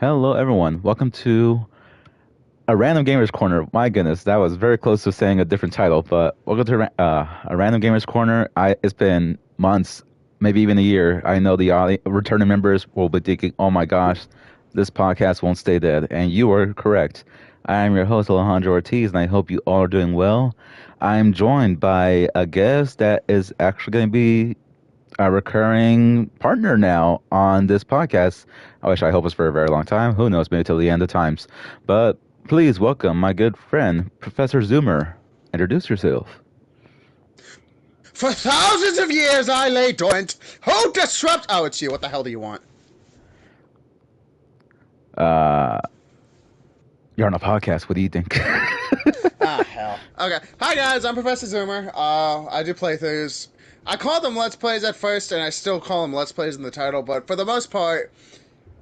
Hello, everyone. Welcome to a Random Gamers Corner. My goodness, that was very close to saying a different title, but welcome to a Random Gamers Corner. It's been months, maybe even a year. I know the returning members will be thinking, oh my gosh, this podcast won't stay dead. And you are correct. I am your host, Alejandro Ortiz, and I hope you all are doing well. I'm joined by a guest that is actually going to be a recurring partner now on this podcast. I hope it's for a very long time. Who knows, maybe till the end of times. But please welcome my good friend, Professor Zoomer. Introduce yourself. For thousands of years I lay dormant. Who disrupt? Oh, it's you. What the hell do you want? You're on a podcast. What do you think? Hell. Okay. Hi, guys. I'm Professor Zoomer. I do playthroughs. I call them Let's Plays at first, and I still call them Let's Plays in the title, but for the most part,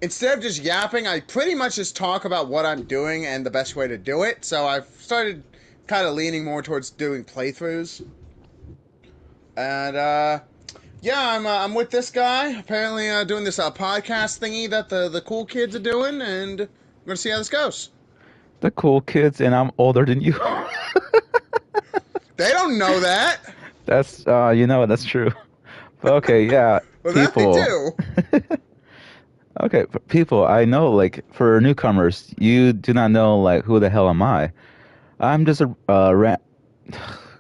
instead of just yapping, I pretty much just talk about what I'm doing and the best way to do it, so I've started kind of leaning more towards doing playthroughs. And, yeah, I'm with this guy, apparently doing this podcast thingy that the cool kids are doing, and I'm gonna see how this goes. The cool kids, and I'm older than you. They don't know that. That's, that's true. But okay, yeah. Well, people. That they do. Okay, people, I know, like, for newcomers, you do not know, like, who the hell am I? I'm just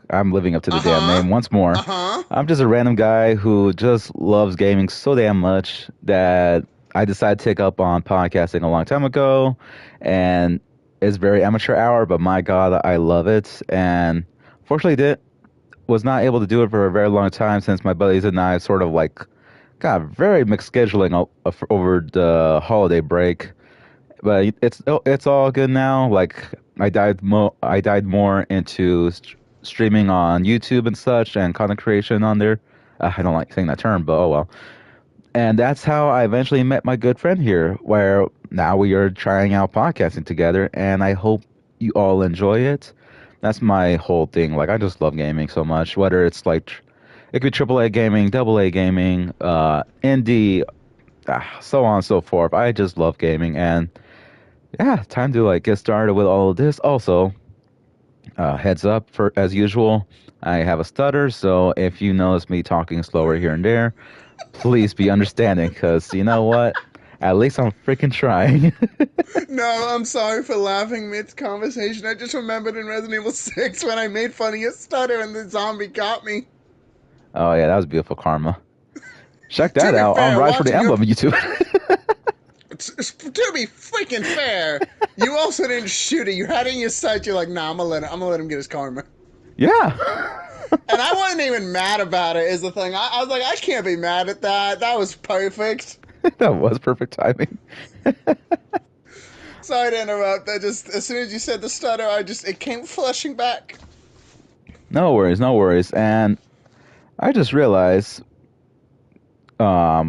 I'm living up to the damn name once more. I'm just a random guy who just loves gaming so damn much that I decided to take up on podcasting a long time ago, and it's very amateur hour, but my God, I love it. And fortunately, was not able to do it for a very long time since my buddies and I sort of like got very mixed scheduling over the holiday break. But it's all good now. Like I dived more into streaming on YouTube and such, and content creation on there. I don't like saying that term, but oh well. And that's how I eventually met my good friend here, where now we are trying out podcasting together, and I hope you all enjoy it. That's my whole thing. Like, I just love gaming so much, whether it's like, it could be AAA gaming, AA gaming, indie, so on and so forth. I just love gaming, and yeah, time to like get started with all of this. Also, heads up, for as usual, I have a stutter, so if you notice me talking slower here and there, please be understanding, because you know what? At least I'm freaking trying. No, I'm sorry for laughing mid-conversation. I just remembered in Resident Evil 6 when I made fun of your stutter and the zombie got me. Oh, yeah, that was beautiful karma. Check that out on Rise for the Emblem YouTube. To be freaking fair, you also didn't shoot it. You had it in your sight. You're like, nah, I'm gonna let him get his karma. Yeah. And I wasn't even mad about it, is the thing. I was like, I can't be mad at that. That was perfect. That was perfect timing. Sorry to interrupt. Just as soon as you said the stutter, it came flushing back. No worries, no worries. And I just realized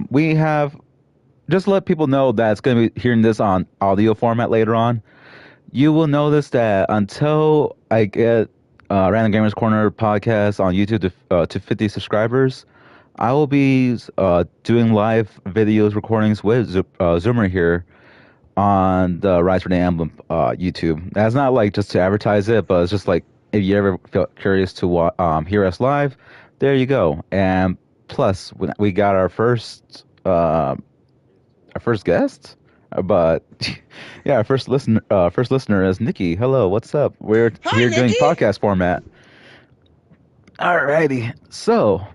we have, just to let people know that it's going to be hearing this on audio format later on. You will notice that until I get Random Gamers Corner podcast on YouTube to 50 subscribers, I will be doing live videos, recordings with Zoomer here on the Rise for the Emblem YouTube. That's not like just to advertise it, but it's just like if you ever feel curious to hear us live, there you go. And plus, we got our first guest, but yeah, our first listener is Nikki. Hello, what's up? We're here doing podcast format. Alrighty, so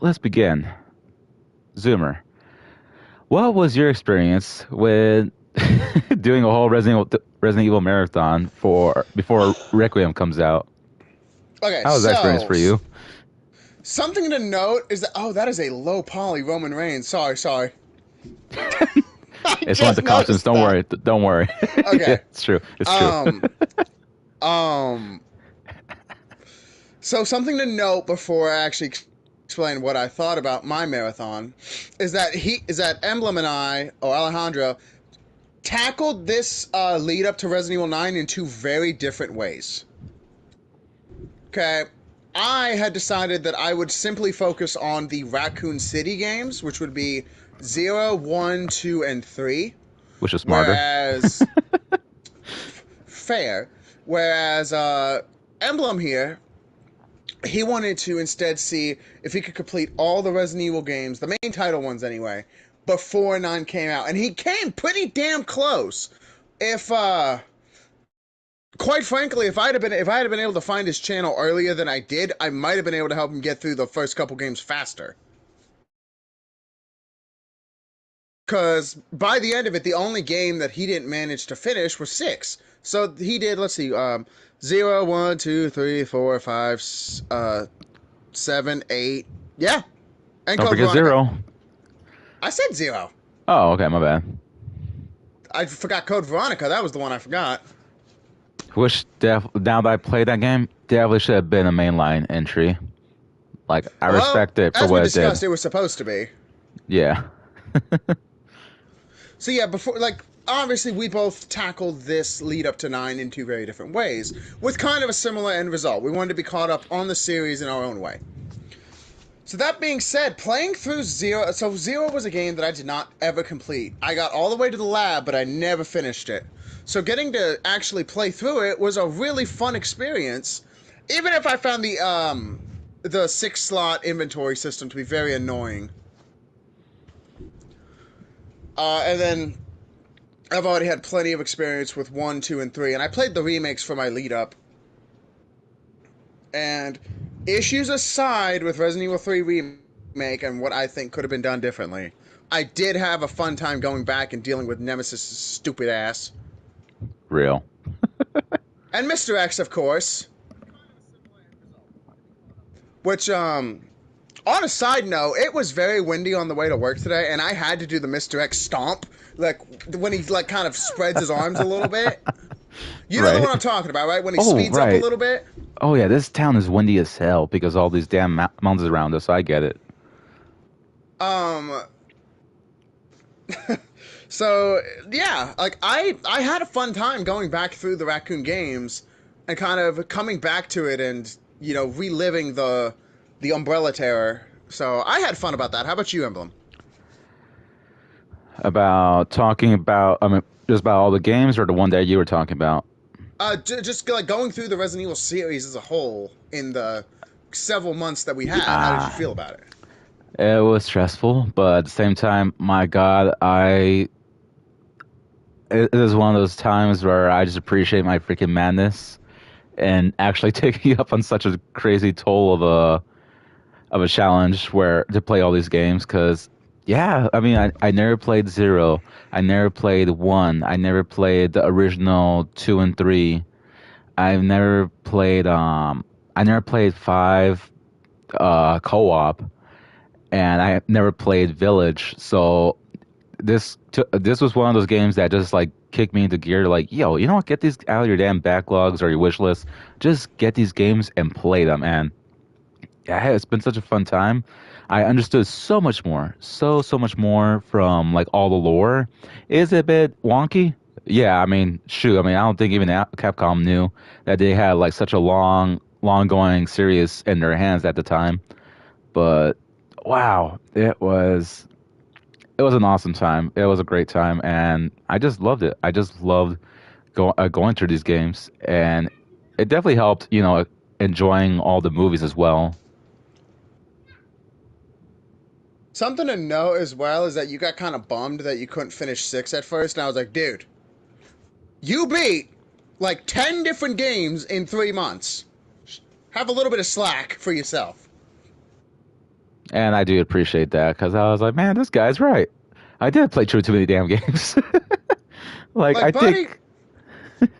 let's begin. Zoomer, what was your experience with doing a whole Resident Evil marathon before Requiem comes out? Okay, how was that experience for you? Something to note is that that is a low poly Roman Reigns. Sorry. It's one of the costumes. Don't worry. Okay, yeah, it's true. So something to note before I actually explain what I thought about my marathon is that Emblem and Alejandro tackled this lead up to Resident Evil 9 in two very different ways. Okay, I had decided that I would simply focus on the Raccoon City games, which would be 0, 1, 2, and 3. which is smarter. Whereas fair. Whereas Emblem here, he wanted to instead see if he could complete all the Resident Evil games, the main title ones anyway, before 9 came out. And he came pretty damn close. If quite frankly, if I had been able to find his channel earlier than I did, I might have been able to help him get through the first couple games faster. Because by the end of it, the only game that he didn't manage to finish was 6. So he did, let's see, 0, 1, 2, 3, 4, 5, 7, 8. Yeah. And Don't Code forget Veronica. 0. I said 0. Oh, okay, my bad. I forgot Code Veronica. That was the one I forgot. Wish now that I played that game, definitely should have been a mainline entry. Like, I respect it for what it did. As we discussed, it was supposed to be. Yeah. So yeah, before, like, obviously we both tackled this lead up to 9 in 2 very different ways, with kind of a similar end result. We wanted to be caught up on the series in our own way. So that being said, playing through 0, so 0 was a game that I did not ever complete. I got all the way to the lab, but I never finished it. So getting to actually play through it was a really fun experience, even if I found the 6-slot inventory system to be very annoying. And then I've already had plenty of experience with 1, 2, and 3, and I played the remakes for my lead up. And issues aside with Resident Evil 3 Remake and what I think could have been done differently, I did have a fun time going back and dealing with Nemesis' stupid ass. Real. And Mr. X, of course. Which, on a side note, it was very windy on the way to work today, and I had to do the Mr. X stomp, like, when he, like, kind of spreads his arms a little bit. You know the one I'm talking about, right? When he speeds up a little bit? Oh, yeah, this town is windy as hell because all these damn mountains around us, so I get it. So, yeah, like, I had a fun time going back through the Raccoon games and kind of coming back to it and, you know, reliving the Umbrella Terror. So, I had fun about that. How about you, Emblem? About talking about, I mean, just about all the games or the one that you were talking about? Just like going through the Resident Evil series as a whole in the several months that we had. How did you feel about it? It was stressful, but at the same time, my God, it is one of those times where I just appreciate my freaking madness and actually taking up on such a crazy toll of a challenge where to play all these games. Because yeah, I mean, I never played 0, I never played 1, I never played the original 2 and 3. I've never played I never played 5 co-op, and I never played Village. So this was one of those games that just like kicked me into gear. Like, yo, you know what? Get these out of your damn backlogs or your wish list. Just get these games and play them. And yeah, it's been such a fun time. I understood so much more, so much more from like all the lore. Is it a bit wonky? Yeah, I mean, shoot. I mean, I don't think even Capcom knew that they had like such a long going series in their hands at the time. But wow, it was an awesome time. It was a great time, and I just loved it. I just loved going through these games, and it definitely helped, you know, enjoying all the movies as well. Something to note as well is that you got kind of bummed that you couldn't finish 6 at first, and I was like, dude, you beat like 10 different games in 3 months. Have a little bit of slack for yourself. And I do appreciate that because I was like, man, this guy's right. I did play too many damn games. like I buddy, think.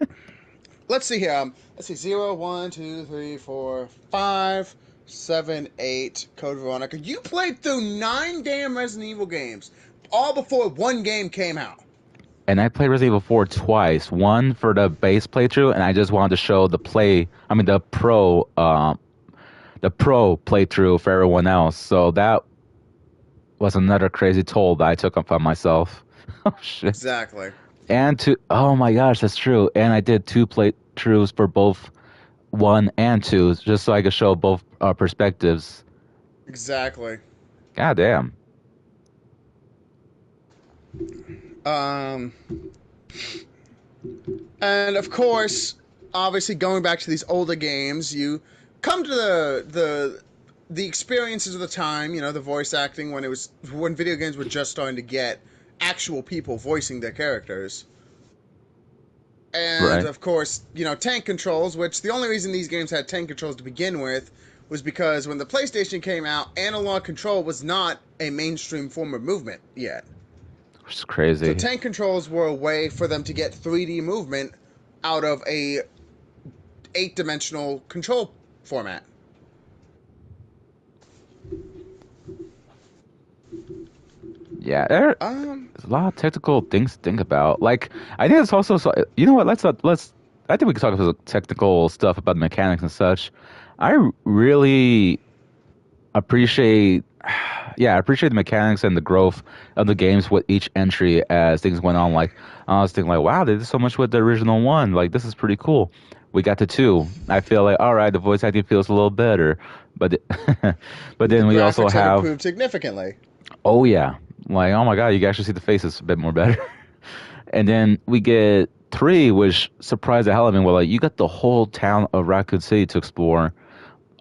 Let's see here. Let's see. 0, 1, 2, 3, 4, 5, 7, 8. Code Veronica. You played through 9 damn Resident Evil games, all before one game came out. And I played Resident Evil 4 twice. One for the base playthrough, and I just wanted to show the pro playthrough for everyone else. So that was another crazy toll that I took upon myself. Oh shit. Exactly. And oh my gosh, that's true. And I did 2 playthroughs for both 1 and 2, just so I could show both perspectives. Exactly. God damn. Um, and of course, obviously, going back to these older games, you come to the experiences of the time. You know, the voice acting when video games were just starting to get actual people voicing their characters. And Right. of course, tank controls, which the only reason these games had tank controls to begin with was because when the PlayStation came out, analog control was not a mainstream form of movement yet. Which is So crazy. tank controls were a way for them to get 3D movement out of a 8-dimensional control format. Yeah, there's Um, a lot of technical things to think about. Like, I think it's also so. You know what? Let's. I think we can talk about technical stuff about the mechanics and such. I really appreciate, yeah, I appreciate the mechanics and the growth of the games with each entry as things went on. Like, I was thinking, like, wow, they did so much with the original one. Like, this is pretty cool. We got to two. I feel like, all right, the voice acting feels a little better, but but the then we also graphics have have, improved significantly. oh yeah, like, oh my god, you can actually see the faces a bit more better. And then we get three, which surprised the hell out of me. Well, like, you got the whole town of Raccoon City to explore,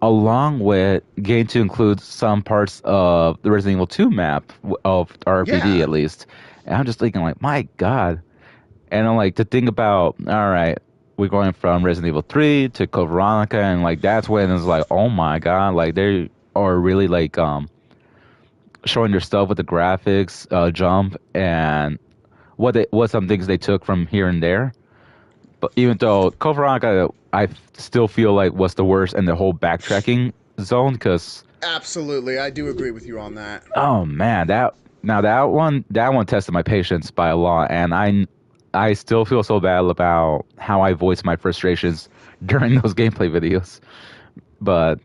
along with getting to include some parts of the Resident Evil 2 map of RPD Yeah. at least. And I'm just thinking, like, my God. And I'm like, to think about, all right, we're going from Resident Evil 3 to Code Veronica, and like that's when it's like, oh my God, like they are really like showing their stuff with the graphics, jump, and what some things they took from here and there. But even though Code Veronica, I still feel like was the worst in the whole backtracking zone because Absolutely, I do agree with you on that. oh man, that one tested my patience by a lot, and I still feel so bad about how I voiced my frustrations during those gameplay videos, but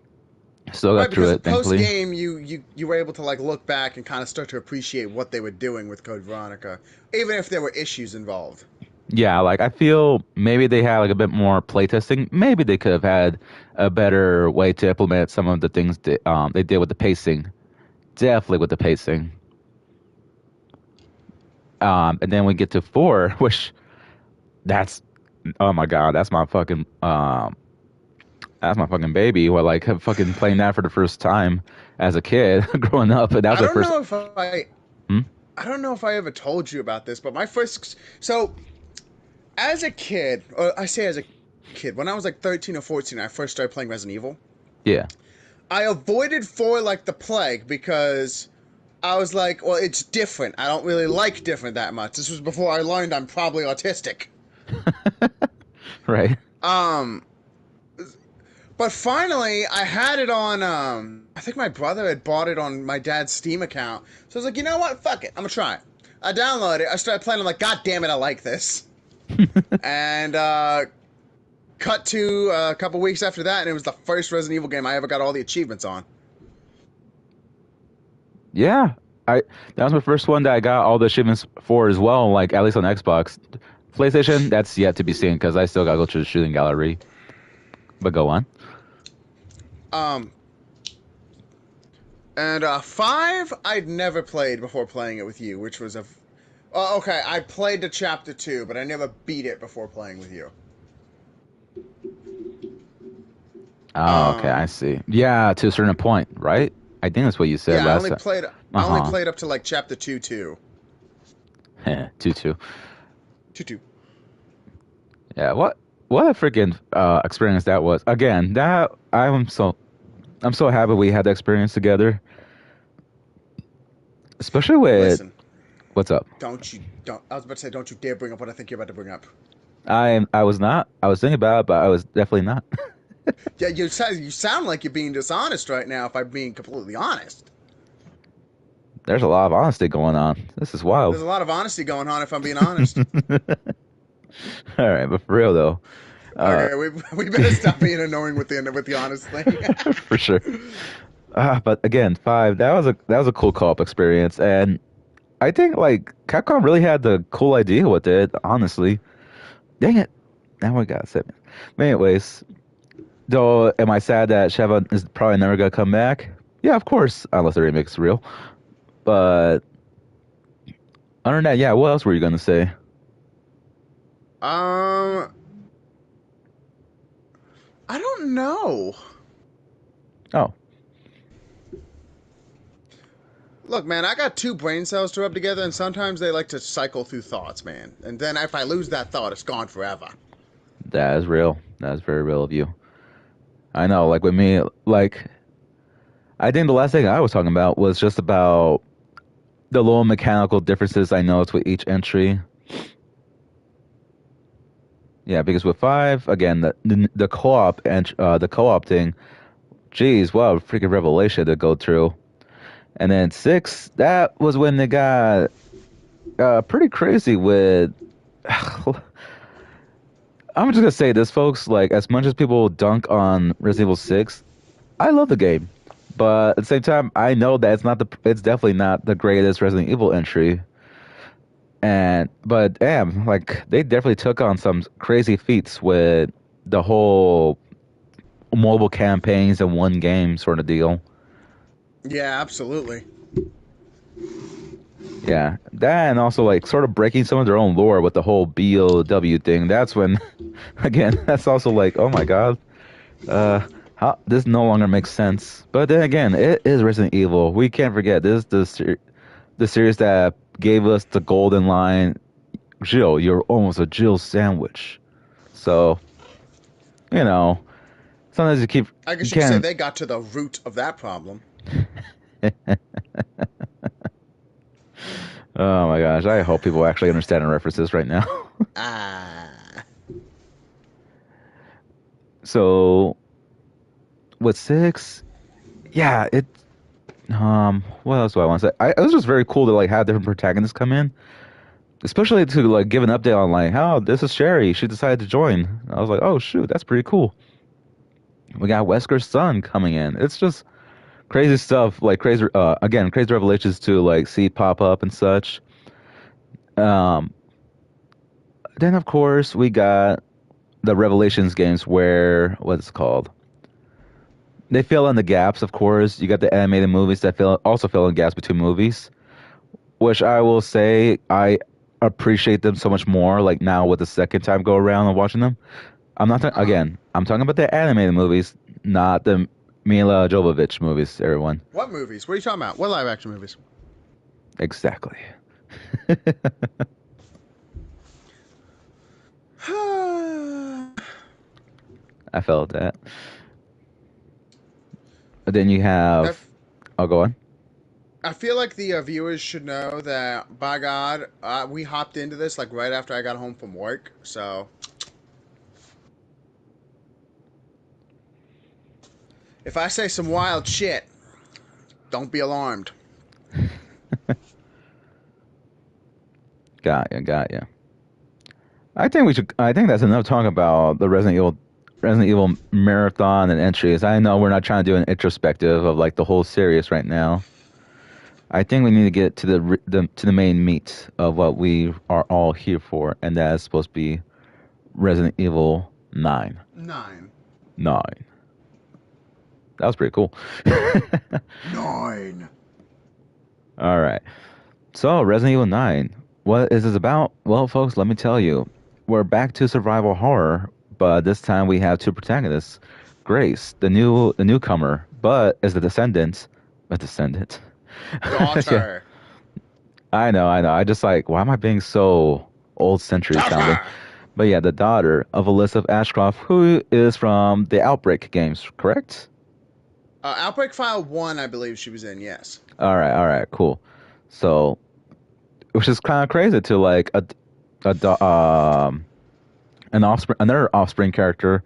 still Right, got through because it post thankfully. game, you were able to like look back and kind of start to appreciate what they were doing with Code Veronica, even if there were issues involved. Yeah, like I feel maybe they had like a bit more playtesting. Maybe they could have had a better way to implement some of the things they did with the pacing. Definitely with the pacing. And then we get to four, which that's oh my god, that's my fucking baby. Well, like fucking playing that for the first time as a kid growing up, and that was I my don't first. know if I Hmm? I don't know if I ever told you about this, but my first so as a kid, or I say as a kid, when I was like 13 or 14, I first started playing Resident Evil. Yeah. I avoided 4 like the plague because I was like, well, it's different. I don't really like different that much. This was before I learned I'm probably autistic. Right. Um, but finally, I had it on. I think my brother had bought it on my dad's Steam account. So I was like, you know what? Fuck it. I'm gonna try it. I downloaded it. I started playing. I'm like, God damn it, I like this. And cut to a couple weeks after that, and it was the first Resident Evil game I ever got all the achievements on. Yeah. I that was my first one that I got all the achievements for as well. Like at least on Xbox, PlayStation that's yet to be seen because I still gotta go to the shooting gallery. But go on. Um, and 5, I'd never played before playing it with you, which was a. Okay, I played the chapter 2, but I never beat it before playing with you. Oh, okay, I Um, see. Yeah, to a certain point, right? I think that's what you said yeah, I last only time. played. Uh I only huh. played up to like chapter 2, 2. Two two. 2, 2. Yeah. What a freaking experience that was. Again, that I'm so happy we had that experience together. Especially with Listen, what's up. don't. I was about to say, don't you dare bring up what I think you're about to bring up. I was not. I was thinking about it, but I was definitely not. Yeah, you sound like you're being dishonest right now. If I'm being completely honest, There's a lot of honesty going on. This is wild. there's a lot of honesty going on. If I'm being honest. All right, but for real though, uh, Okay, we better stop being annoying with the honest thing. for sure. But again, five. That was a cool co-op experience, and I think like Capcom really had the cool idea with it. Honestly, dang it, now we got 7. But anyways, though, am I sad that Sheva is probably never gonna come back? Yeah, of course, unless the remake's real. But Other than that, yeah, what else were you gonna say? Um, I don't know. Oh, Look, man, I got two brain cells to rub together, and sometimes they like to cycle through thoughts, man. And then if I lose that thought, it's gone forever. that is real. That is very real of you. I know, like with me, like I think the last thing I was talking about was just about the little mechanical differences I noticed with each entry. Yeah, because with five, again, the co-op and the co-op thing, geez, wow, freaking revelation to go through. And then six, that was when they got pretty crazy with. I'm just gonna say this, folks. Like, as much as people dunk on Resident Evil 6, I love the game, but at the same time, I know that it's definitely not the greatest Resident Evil entry. And but damn, like they definitely took on some crazy feats with the whole mobile campaigns in one game sort of deal. Yeah, absolutely. Yeah, that and also like sort of breaking some of their own lore with the whole BOW thing. That's when, again, that's also like, oh my god, uh, how this no longer makes sense. But then again, it is Resident Evil. We can't forget this is the series that gave us the golden line. Jill, you're almost a Jill sandwich. So you know, sometimes I you guess you could say can't. they got to the root of that problem. Oh my gosh, I hope people actually understand the references right now. Ah. So with six, yeah, what else do I want to say? It was just very cool to like have different protagonists come in, especially to like give an update on like how this is Sherry. She decided to join. I was like, oh shoot, that's pretty cool. We got Wesker's son coming in. It's just crazy stuff, like crazy again, crazy revelations to like see pop up and such. Um, then of course we got the Revelations games where what's it called? They fill in the gaps, of course. You got the animated movies that fill in gaps between movies, which I will say I appreciate them so much more. Like now with the second time go around and watching them, Uh huh. again. I'm talking about the animated movies, not the Mila Jovovich movies. Everyone, What movies? What are you talking about? What live action movies? exactly. I felt that. But then you I, have. I'll go on. I feel like the viewers should know that, by God, we hopped into this like right after I got home from work. So if I say some wild shit, don't be alarmed. Got ya, got ya. I think we should. I think that's enough talk about the Resident Evil marathon and entries. I know we're not trying to do an introspective of like the whole series right now. I think we need to get to the main meat of what we are all here for, and that is supposed to be Resident Evil 9. 9. 9. That was pretty cool. 9. All right. So, Resident Evil 9. What is this about? Well, folks, let me tell you. We're back to survival horror, but this time we have two protagonists. Grace, the newcomer, but is the descendant. A descendant. Yeah. Daughter. I know, I know. I just like, why am I being so old century sounding? Daughter! But yeah, the daughter of Alyssa Ashcroft, who is from the Outbreak games, correct? Outbreak File 1, I believe she was in, yes. All right, cool. So, which is kind of crazy to like an offspring, another offspring character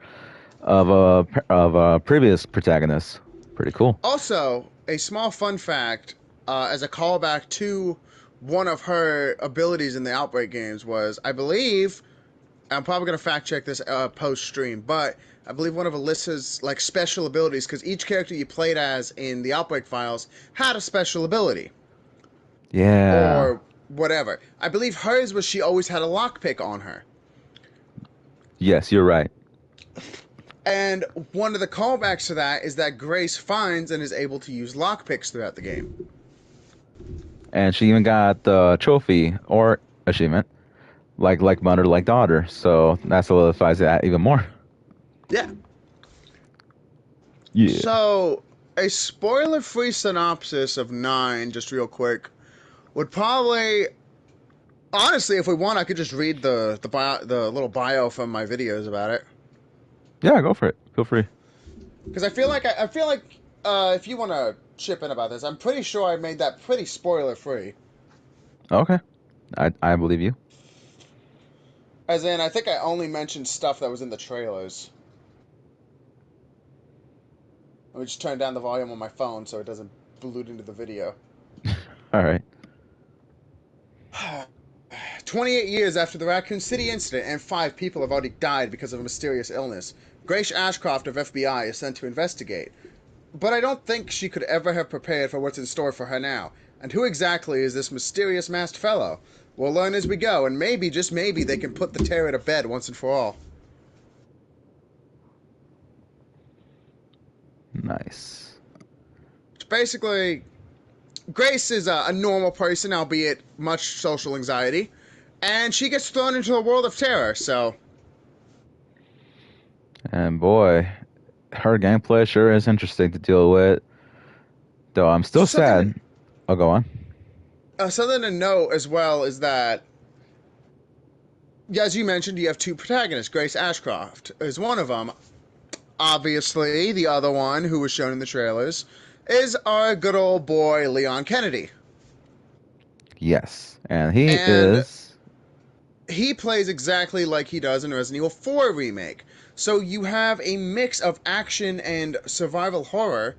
of a previous protagonist. Pretty cool. Also, a small fun fact as a callback to one of her abilities in the Outbreak games was, I believe, I'm probably going to fact check this post stream, but I believe one of Alyssa's like special abilities, because each character you played as in the Outbreak files had a special ability Yeah. or whatever. I believe hers was she always had a lockpick on her. Yes, you're right. And one of the callbacks to that is that Grace finds and is able to use lockpicks throughout the game. and she even got the trophy or achievement, like mother, like daughter. So that solidifies that even more. Yeah. Yeah. So, a spoiler free synopsis of 9, just real quick, would probably. Honestly, if we want, I could just read the little bio from my videos about it. Yeah, go for it. Feel free. Because I feel like if you want to chip in about this, I'm pretty sure I made that pretty spoiler free. Okay. I believe you. As in, I think I only mentioned stuff that was in the trailers. Let me just turn down the volume on my phone so it doesn't bleed into the video. All right. 28 years after the Raccoon City incident, and 5 people have already died because of a mysterious illness, Grace Ashcroft of FBI is sent to investigate. But I don't think she could ever have prepared for what's in store for her now. And who exactly is this mysterious masked fellow? We'll learn as we go, and maybe, just maybe, they can put the terror to bed once and for all. Nice. Basically, Grace is a normal person, albeit much social anxiety, and she gets thrown into a world of terror, so. And boy, her gameplay sure is interesting to deal with. Though I'm still sad. I'll go on. Something to note as well is that, as you mentioned, you have 2 protagonists. Grace Ashcroft is one of them. Obviously, the other one, who was shown in the trailers, is our good old boy, Leon Kennedy. Yes. And he And is. he plays exactly like he does in Resident Evil 4 Remake. So you have a mix of action and survival horror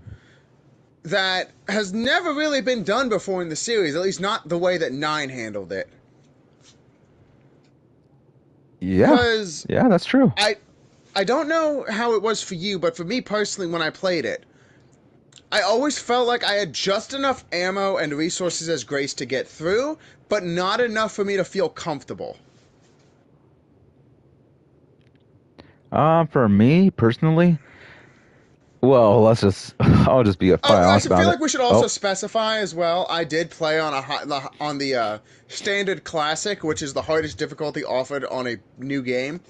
that has never really been done before in the series, at least not the way that 9 handled it. Yeah. Because Yeah, that's true. I don't know how it was for you, but for me personally, when I played it, I always felt like I had just enough ammo and resources as Grace to get through, but not enough for me to feel comfortable. For me personally, well, I'll just be Oh, quite I honest feel about it. like we should also Oh, specify as well. I did play on on the standard classic, which is the hardest difficulty offered on a new game.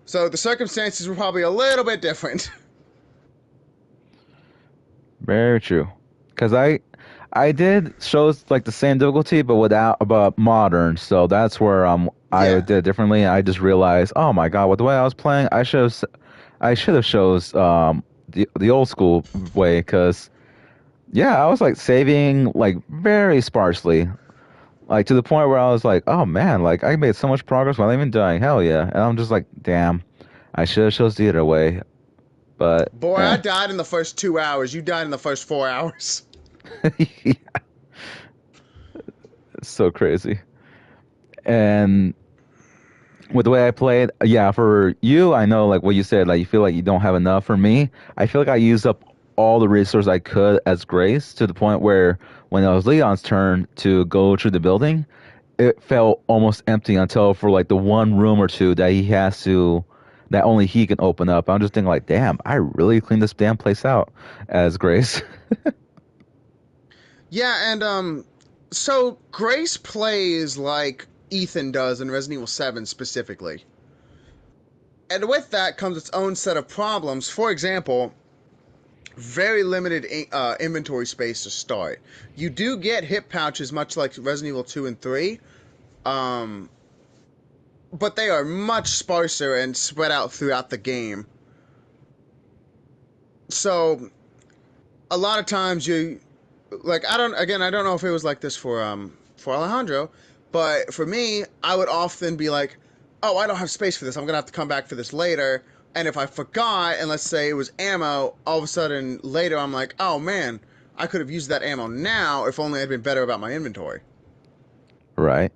So the circumstances were probably a little bit different. very true. Because I did shows like the same difficulty, but without about modern. So that's where I Yeah. did it differently. I just realized, oh my god, with the way I was playing, I should have chose the old school way. Because yeah, I was like saving like very sparsely, like to the point where I was like, oh man, like I made so much progress while even dying. Hell yeah! And I'm just like, damn, I should have chose the other way. But Boy, I died in the first 2 hours. You died in the first 4 hours. yeah, it's so crazy. And with the way I played, yeah, for you, I know like what you said, like you feel like you don't have enough. For me, I feel like I used up all the resources I could as Grace to the point where when it was Leon's turn to go through the building, it felt almost empty until for like the one room or two that he has to that only he can open up. I'm just thinking like, damn, I really cleaned this damn place out as Grace. Yeah, and so Grace plays like Ethan does in Resident Evil 7 specifically. And with that comes its own set of problems. For example, very limited inventory space to start. You do get hip pouches, much like Resident Evil 2 and 3, um, but they are much sparser and spread out throughout the game. So a lot of times you like I don't know if it was like this for Alejandro, but for me, I would often be like, "Oh, I don't have space for this. I'm gonna have to come back for this later." And if I forgot, and let's say it was ammo, all of a sudden later I'm like, "Oh man, I could have used that ammo now if only I'd been better about my inventory." Right.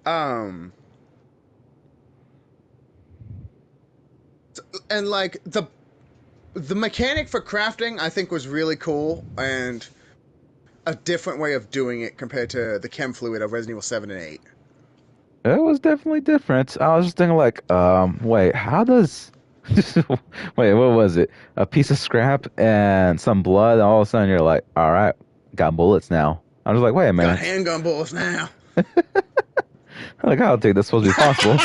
Um, and like the mechanic for crafting, I think was really cool and a different way of doing it compared to the chem fluid of Resident Evil 7 and 8. It was definitely different. I was just thinking like, wait, how does Wait, what was it? A piece of scrap and some blood. All of a sudden, you're like, all right, got bullets now. I was like, wait a Got minute. handgun bullets now. Like, I don't think that's supposed to be possible.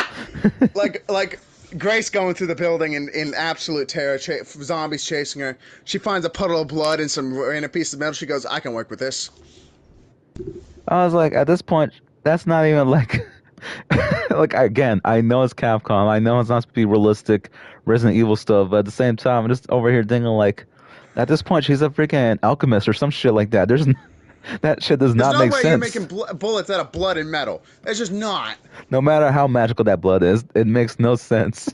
like Grace going through the building in absolute terror, zombies chasing her. She finds a puddle of blood and some random piece of metal. She goes, "I can work with this." I was like, at this point, that's not even like, like again, I know it's Capcom. I know it's not supposed to be realistic Resident Evil stuff, but at the same time, I'm just over here thinking like, at this point, she's a freaking alchemist or some shit like that. That shit does There's not no make way you're making sense. bullets out of blood and metal. It's just not. No matter how magical that blood is, it makes no sense.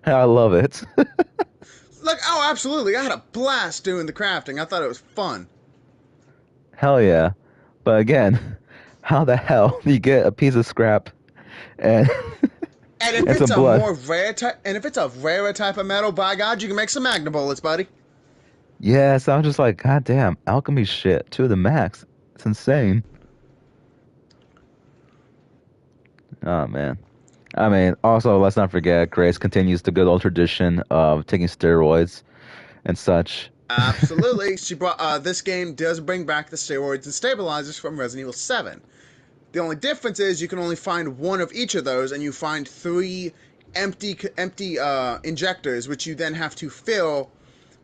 I love it. Like, oh, absolutely. I had a blast doing the crafting. I thought it was fun. Hell yeah. But again, how the hell do you get a piece of scrap and And if and it's some a blood? more rare type, and if it's a rarer type of metal, by God, you can make some magna bullets, buddy. Yeah, so I'm just like, God damn, alchemy shit to the max. It's insane. Oh man. I mean, also let's not forget Grace continues the good old tradition of taking steroids and such. Absolutely. She brought this game does bring back the steroids and stabilizers from Resident Evil 7. The only difference is you can only find one of each of those, and you find three empty injectors, which you then have to fill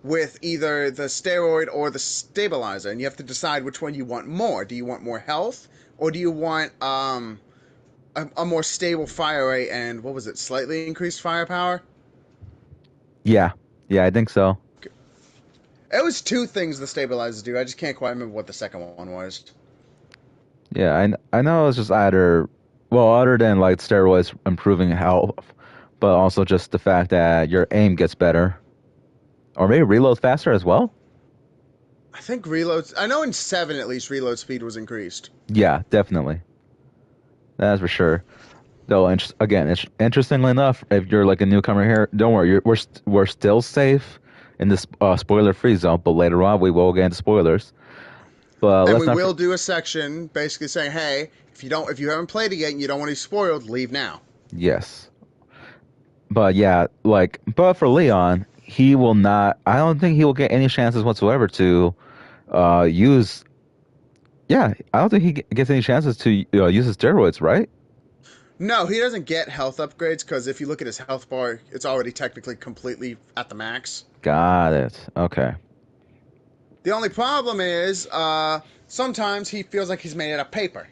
with either the steroid or the stabilizer, and you have to decide which one you want more. Do you want more health, or do you want a more stable fire rate and what was it, slightly increased firepower? Yeah. Yeah, I think so. It was two things the stabilizers do. I just can't quite remember what the second one was. Yeah, I know it's just either, well, other than like steroids improving health, but also just the fact that your aim gets better, or maybe reload faster as well. I think reloads. I know in 7 at least reload speed was increased. Yeah, definitely, that's for sure. Though, again, it's interestingly enough, if you're like a newcomer here, don't worry, we're still safe in this spoiler-free zone. But later on, we will get into spoilers. But And let's we not. will do a section basically saying, "Hey, if you haven't played it yet and you don't want to be spoiled, leave now." Yes. But yeah, like, but for Leon, he will not. I don't think he will get any chances whatsoever to use. Yeah, I don't think he gets any chances to use his steroids, right? No, he doesn't get health upgrades because if you look at his health bar, it's already technically completely at the max. Got it. Okay. The only problem is sometimes he feels like he's made out of paper.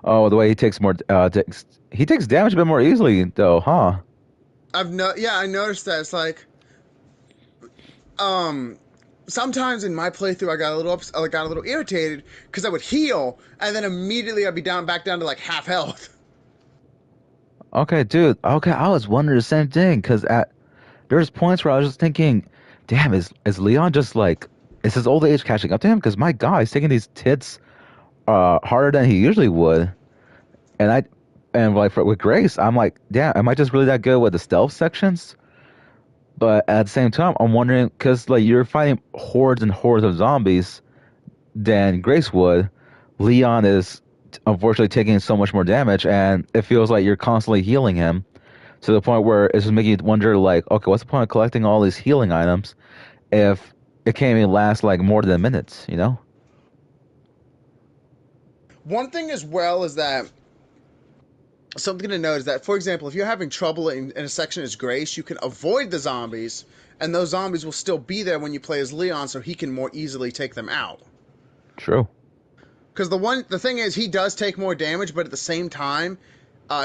Oh, the way he takes more, he takes damage a bit more easily, though, huh? I noticed that. It's like um sometimes in my playthrough I got a little irritated because I would heal and then immediately I'd be back down to like half health. Okay, dude. Okay, I was wondering the same thing because there's points where I was just thinking, damn, is Leon just like, is his old age catching up to him? Because my God, he's taking these tits harder than he usually would, and like with Grace, I'm like, damn, am I just really that good with the stealth sections? But at the same time, I'm wondering because like you're fighting hordes and hordes of zombies than Grace would. Leon is unfortunately taking so much more damage, and it feels like you're constantly healing him to the point where it's just making you wonder, like, okay, what's the point of collecting all these healing items if it can't even last like more than minutes, you know? One thing as well is that something to note is that, for example, if you're having trouble in a section as Grace, you can avoid the zombies, and those zombies will still be there when you play as Leon, so he can more easily take them out. True. Because the thing is, he does take more damage, but at the same time,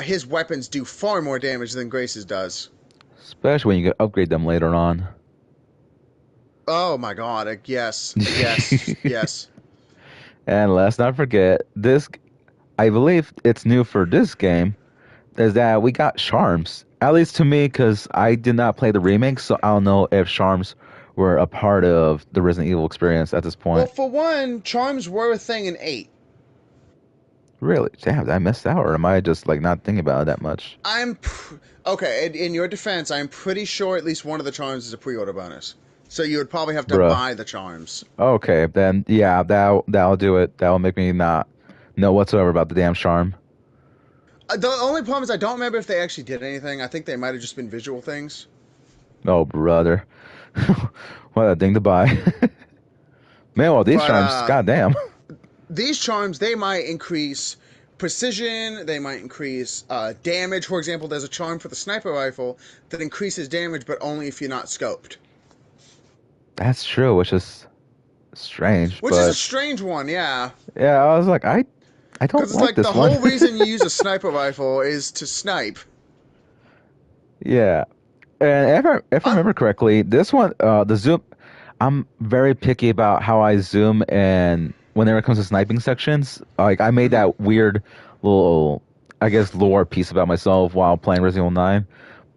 his weapons do far more damage than Grace's does. Especially when you can upgrade them later on. Oh my God! Yes, yes, yes. And let's not forget this. I believe it's new for this game. Is that we got charms? At least to me, because I did not play the remake, so I don't know if charms were a part of the Resident Evil experience at this Well, point. for one, charms were a thing in 8. Really? Damn, did I missed out, or am I just like not thinking about it that much? Okay. In your defense, I'm pretty sure at least one of the charms is a pre-order bonus. So you would probably have to Bruh. buy the charms. Okay, then yeah, that'll do it. That'll make me not know whatsoever about the damn charm. The only problem is I don't remember if they actually did anything. I think they might have just been visual things. Oh, brother. What a thing to buy. Man, well, these But charms, goddamn. these charms, they might increase precision, they might increase damage. For example, there's a charm for the sniper rifle that increases damage, but only if you're not scoped. That's true, which is strange, Which is a but strange one, yeah. yeah, I was like, I don't Because it's like like the this one. whole reason you use a sniper rifle is to snipe. Yeah. And if I Uh, remember correctly, this one, the zoom, I'm very picky about how I zoom and whenever it comes to sniping sections, like I made mhm. that weird little, I guess, lore piece about myself while playing Resident Evil 9.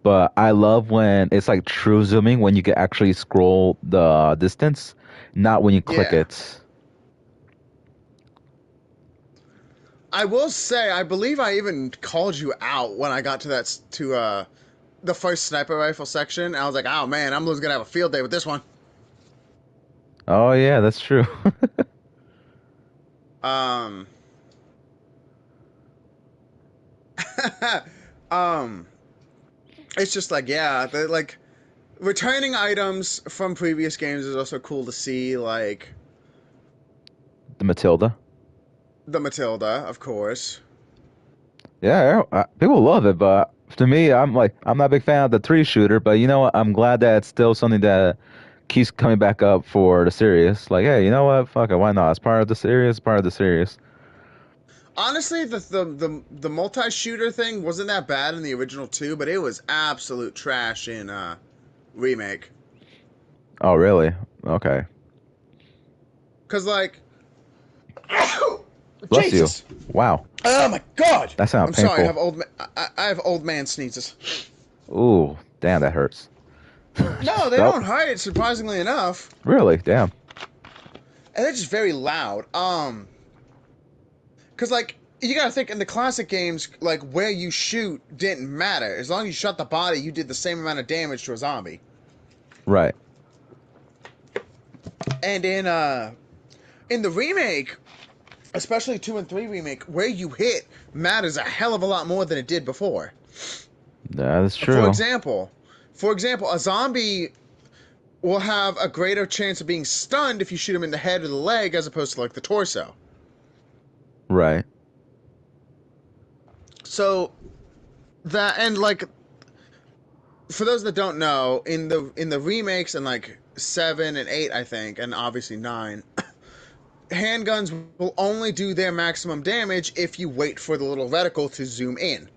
But I love when it's like true zooming when you can actually scroll the distance, not when you click Yeah. it. I will say, I believe I even called you out when I got to the first sniper rifle section. I was like, oh man, I'm gonna have a field day with this one. Oh yeah, that's true. Um, um, it's just like, yeah, like returning items from previous games is also cool to see, like The Matilda. the Matilda, of course. Yeah, people love it, but to me, I'm not a big fan of the three shooter. But you know what? I'm glad that it's still something that keeps coming back up for the series. Like, hey, you know what? Fuck it, why not? It's part of the series. Part of the series. Honestly, the multi-shooter thing wasn't that bad in the original two, but it was absolute trash in remake. Oh, really? Okay. Cause like, Bless you. Jesus, Wow, oh my God, that sounds I'm sorry, painful. I have old man sneezes. Ooh, damn, that hurts. No, they Nope. don't hurt, surprisingly enough, Really? Damn. and they're just very loud. Cause like you gotta think in the classic games, like where you shoot didn't matter as long as you shot the body, you did the same amount of damage to a zombie. Right. And in the remake, especially 2 and 3 remake, where you hit matters a hell of a lot more than it did before. That is For true. example, a zombie will have a greater chance of being stunned if you shoot him in the head or the leg as opposed to like the torso. Right. So that and like for those that don't know, in the remakes and like 7 and 8 I think, and obviously 9, handguns will only do their maximum damage if you wait for the little reticle to zoom in.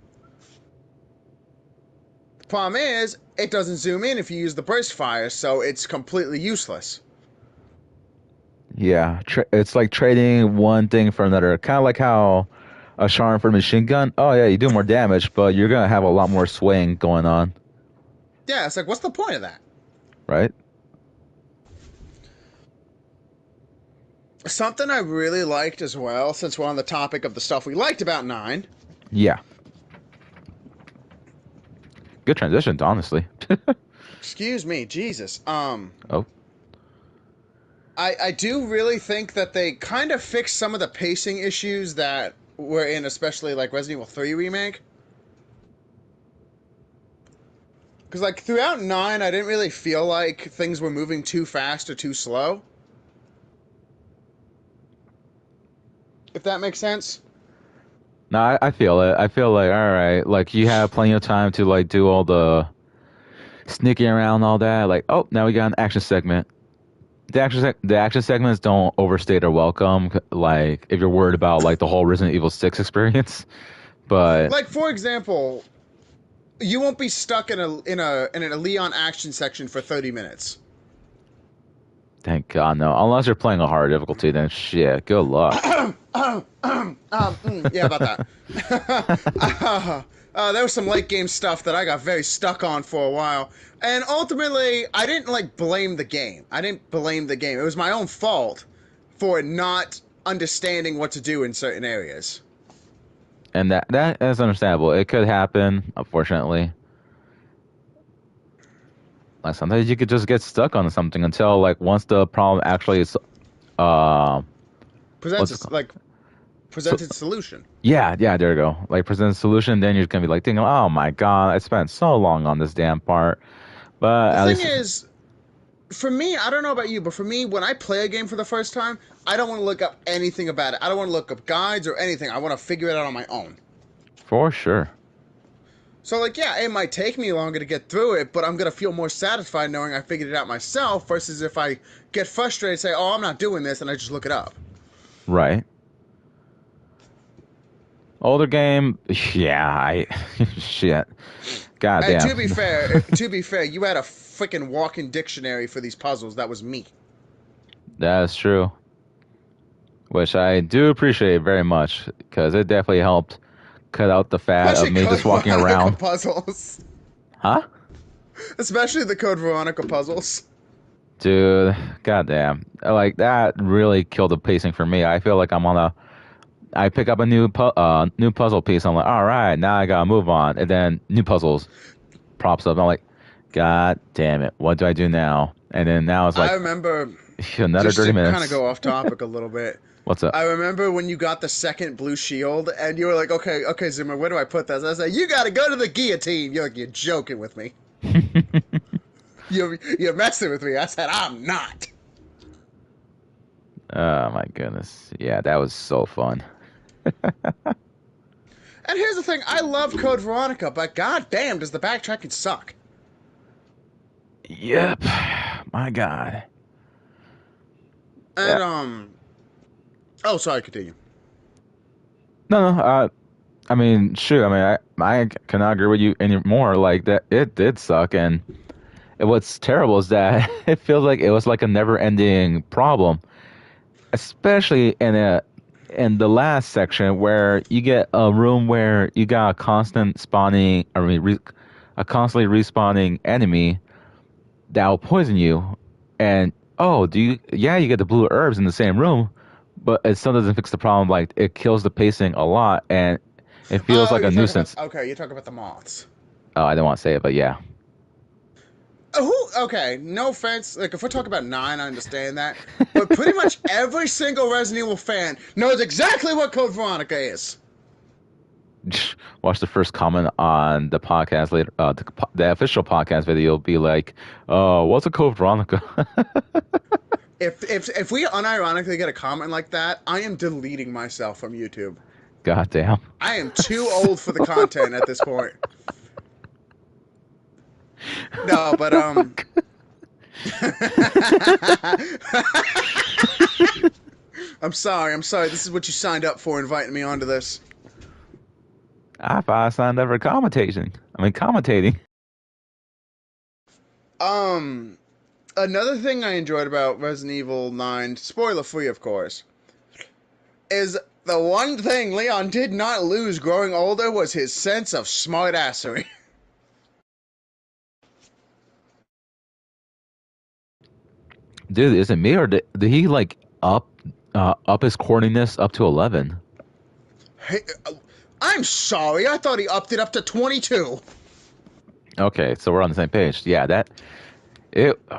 The problem is, it doesn't zoom in if you use the burst fire, so it's completely useless. Yeah. It's like trading one thing for another. Kind of like how a charm for a machine gun. Oh yeah, you do more damage, but you're gonna have a lot more swing going on. Yeah, it's like, what's the point of that? Right? Something I really liked as well, since we're on the topic of the stuff we liked about 9. Yeah. Good transitions, honestly. Excuse me, Jesus. Oh, I do really think that they kind of fixed some of the pacing issues that were in, especially like Resident Evil 3 Remake. Because, like, throughout 9, I didn't really feel like things were moving too fast or too slow. If that makes sense. no, I feel it. I feel like all right, like you have plenty of time to like do all the sneaking around and all that. Like, oh, now we got an action segment. The action segments don't overstay their welcome. Like, if you're worried about like the whole Resident Evil 6 experience, but Like, for example, you won't be stuck in a Leon action section for 30 minutes. thank God no. Unless you're playing a hard difficulty, then shit, good luck. Yeah, about that. There was some late game stuff that I got very stuck on for a while. And ultimately, I didn't like blame the game. It was my own fault for not understanding what to do in certain areas. And that is understandable. It could happen, unfortunately. Like sometimes you could just get stuck on something until like once the problem actually is uh Presents what's it us called? like presented solution. Yeah, there you go. Like present a solution, then you're gonna be like thinking, oh my god, I spent so long on this damn part. But The at thing least, is, for me, I don't know about you, but for me, when I play a game for the first time, I don't want to look up anything about it. I don't want to look up guides or anything. I want to figure it out on my own. for sure. So, like, yeah, it might take me longer to get through it, but I'm going to feel more satisfied knowing I figured it out myself versus if I get frustrated, say, oh, I'm not doing this, and I just look it up. Right. Older game, yeah, shit. God And damn. to be fair, you had a freaking walking dictionary for these puzzles. That was me. That's true. Which I do appreciate very much, because it definitely helped cut out the fat of me just walking around. Puzzles. Huh? Especially the Code Veronica puzzles. Dude, goddamn. Like, that really killed the pacing for me. I feel like I pick up a new puzzle piece. I'm like, all right, now I gotta move on. And then new puzzles props up. I'm like, God damn it, what do I do now? And then now it's like, I remember another 30 minutes. Kind of go off topic a little bit. What's up? I remember when you got the second blue shield, and you were like, okay, Zoomer, where do I put this? I said, you gotta go to the guillotine. You're like, you're joking with me. You're messing with me. I said, I'm not. Oh my goodness. Yeah, that was so fun. And here's the thing, I love Code Veronica, but goddamn, does the backtracking suck. Yep. My God. And, oh, sorry, continue. No, I mean, shoot, I mean, I cannot agree with you anymore. Like, that, it did suck, and what's terrible is that it feels like it was like a never-ending problem, especially in the last section where you get a room where you got a constant spawning, a constantly respawning enemy that will poison you, and you get the blue herbs in the same room, but it still doesn't fix the problem. Like, it kills the pacing a lot, and it feels like a nuisance. Okay, you're talking about the moths. Oh, I didn't want to say it, but yeah. Okay, no offense. Like, if we're talking about 9, I understand that. But pretty much every single Resident Evil fan knows exactly what Code Veronica is. Watch the first comment on the podcast later. The official podcast video will be like, "Oh, what's a Code Veronica?" If we unironically get a comment like that, I am deleting myself from YouTube. God damn. I am too old for the content at this point. No, but I'm sorry. This is what you signed up for, inviting me onto this. I thought I signed up for commentating. Another thing I enjoyed about Resident Evil 9, spoiler free of course, is the one thing Leon did not lose growing older was his sense of smartassery. Dude, is it me or did he like up his corniness up to 11? Hey, I'm sorry, I thought he upped it up to 22. Okay, so we're on the same page. Yeah,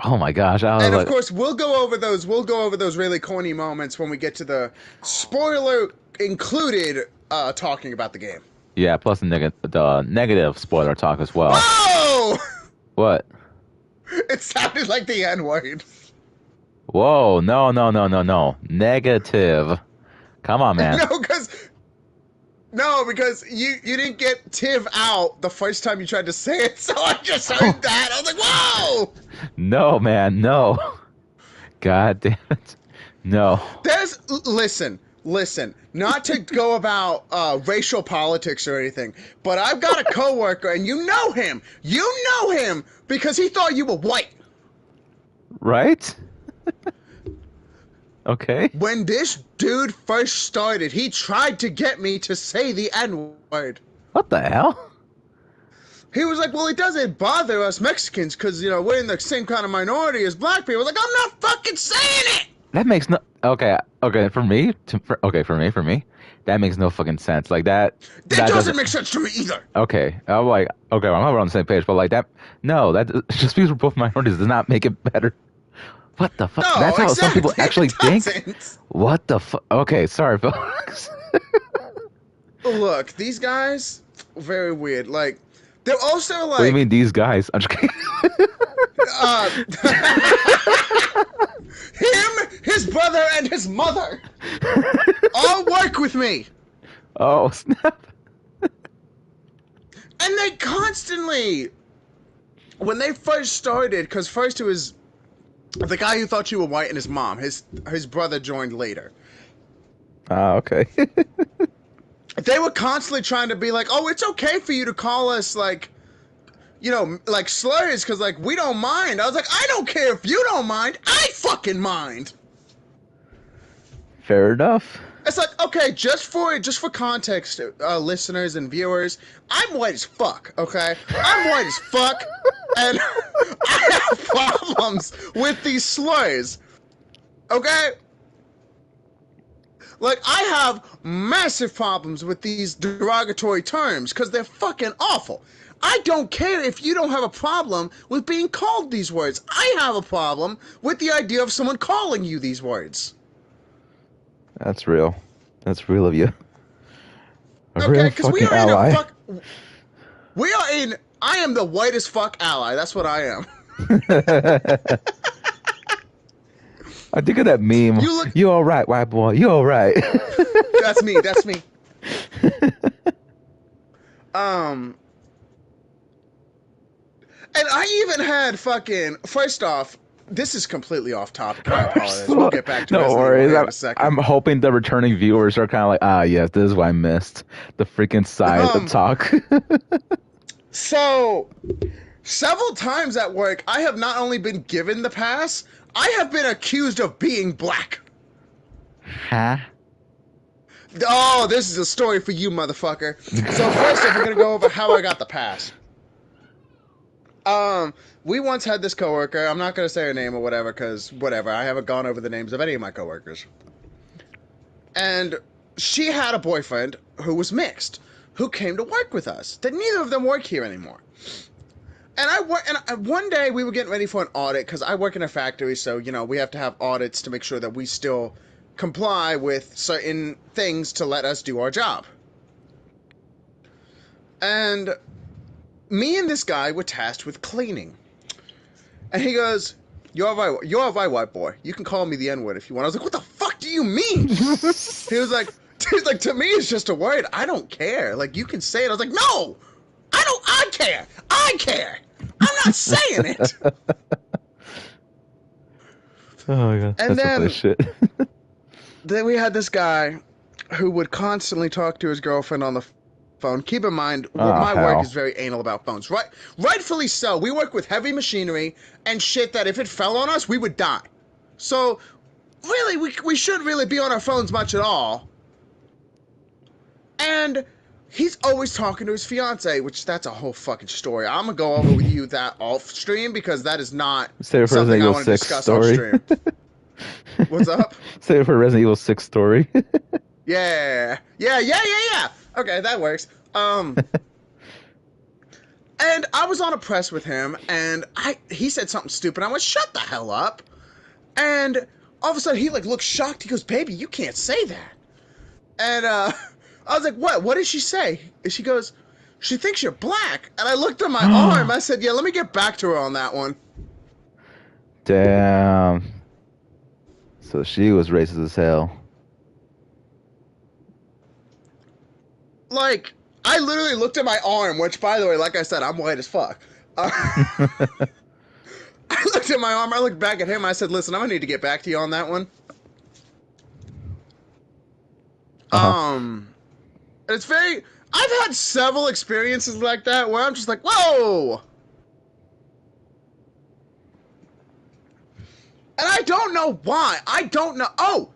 oh my gosh. And of course, we'll go over those really corny moments when we get to the spoiler included talking about the game. Yeah, plus the negative spoiler talk as well. Oh! What? It sounded like the N-word. Whoa, no. Negative. Come on, man. No, because you didn't get Tiv out the first time you tried to say it, so I just heard that. I was like, whoa! No, man, no. God damn it. No. Listen, not to go about racial politics or anything, but I've got a coworker, and you know him because he thought you were white. Right? Okay. When this dude first started, he tried to get me to say the N-word. What the hell? He was like, well, it doesn't bother us Mexicans because, we're in the same kind of minority as black people. I was like, I'm not fucking saying it! That makes no... Okay, for me, that makes no fucking sense. Like, that doesn't make sense to me either. Okay, I'm like, okay, I'm not on the same page, but like that... No, that just because we're both minorities does not make it better. What the fuck? No, That's how some people exactly. actually It think? doesn't. What the fuck? Okay, sorry, folks. Look, these guys, very weird. Like, they're also What do you like, mean these guys? I'm just kidding. uh, him, his brother, and his mother all work with me. Oh, snap. And they constantly, when they first started, because first it was the guy who thought you were white and his mom. His brother joined later. Ah, okay. They were constantly trying to be like, oh, it's okay for you to call us, like, you know, like slurs, because, like, we don't mind. I was like, I don't care if you don't mind. I fucking mind. Fair enough. It's like, okay, just for context, listeners and viewers, I'm white as fuck, okay? I'm white as fuck, and I have problems with these slurs, okay? Like, I have massive problems with these derogatory terms, because they're fucking awful. I don't care if you don't have a problem with being called these words. I have a problem with the idea of someone calling you these words. That's real. That's real of you. A Okay, real because we fucking are ally. in a fuck. We are in. I am the whitest fuck ally. That's what I am. I think of that meme. You all right, white boy? You all right? That's me. That's me. And I even had fucking. First off, this is completely off topic. I apologize. We'll get back to no worries. in a second. I'm hoping the returning viewers are kind of like, ah, yes, this is what I missed. The freaking side of talk. So, several times at work, I have not only been given the pass, I have been accused of being black. Huh? Oh, this is a story for you, motherfucker. So first off, we're gonna go over how I got the pass. We once had this coworker. I'm not gonna say her name or whatever, because whatever. I haven't gone over the names of any of my coworkers. And she had a boyfriend who was mixed, who came to work with us. That neither of them work here anymore. And one day we were getting ready for an audit, because I work in a factory, so you know we have to have audits to make sure that we still comply with certain things to let us do our job. And me and this guy were tasked with cleaning. And he goes, you're a white boy. You can call me the N-word if you want. I was like, what the fuck do you mean? He was like, to me it's just a word. I don't care. Like, you can say it. I was like, no! I care! I care! I'm not saying it! Oh my god. And that's then, then we had this guy who would constantly talk to his girlfriend on the phone. Keep in mind, my work is very anal about phones. Right? Rightfully so. We work with heavy machinery and shit that if it fell on us, we would die. So, really, we shouldn't really be on our phones much at all. And he's always talking to his fiance, which that's a whole fucking story. I'm gonna go over with you that off stream, because that is not something I want to discuss off stream. What's up? Save it for Resident Evil 6 story. Yeah. Okay, that works. And I was on a press with him, and he said something stupid. I went, shut the hell up. And all of a sudden, he like looked shocked. He goes, baby, you can't say that. And I was like, what? What did she say? And she goes, she thinks you're black. And I looked at my arm. I said, yeah, let me get back to her on that one. Damn. So she was racist as hell. Like, I literally looked at my arm, which, by the way, like I said, I'm white as fuck. I looked at my arm, I looked back at him, I said, listen, I'm gonna need to get back to you on that one. It's very... I've had several experiences like that where I'm just like, whoa! And I don't know why. I don't know... Oh!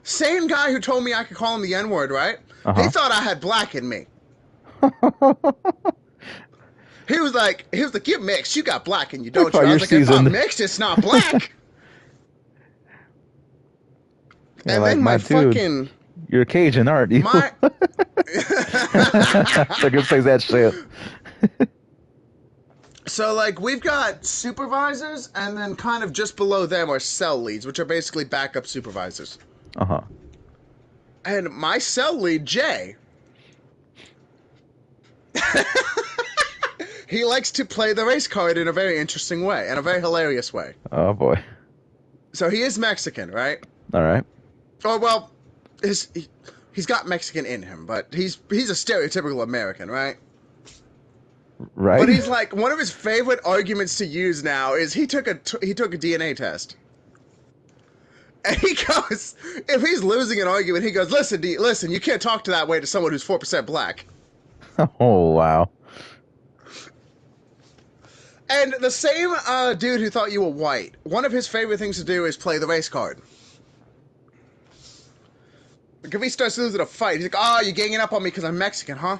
Same guy who told me I could call him the N-word, right? He thought I had black in me. He was like, you're mixed. You got black in you, don't you? I was like, if I'm mixed, it's not black. And like, then my fucking... You're Cajun, aren't you? My... I can say that shit. So, like, we've got supervisors, and then kind of just below them are cell leads, which are basically backup supervisors. Uh-huh. And my cell lead, Jay, he likes to play the race card in a very interesting way, in a very hilarious way. Oh, boy. So he is Mexican, right? All right. Oh, well, he's got Mexican in him, but he's a stereotypical American, right? Right. But he's like, one of his favorite arguments to use now is he took a DNA test. And he goes, if he's losing an argument, he goes, listen, you can't talk to that way to someone who's 4% black. Oh, wow. And the same dude who thought you were white, one of his favorite things to do is play the race card. Like if he starts losing a fight, he's like, oh, you're ganging up on me because I'm Mexican, huh?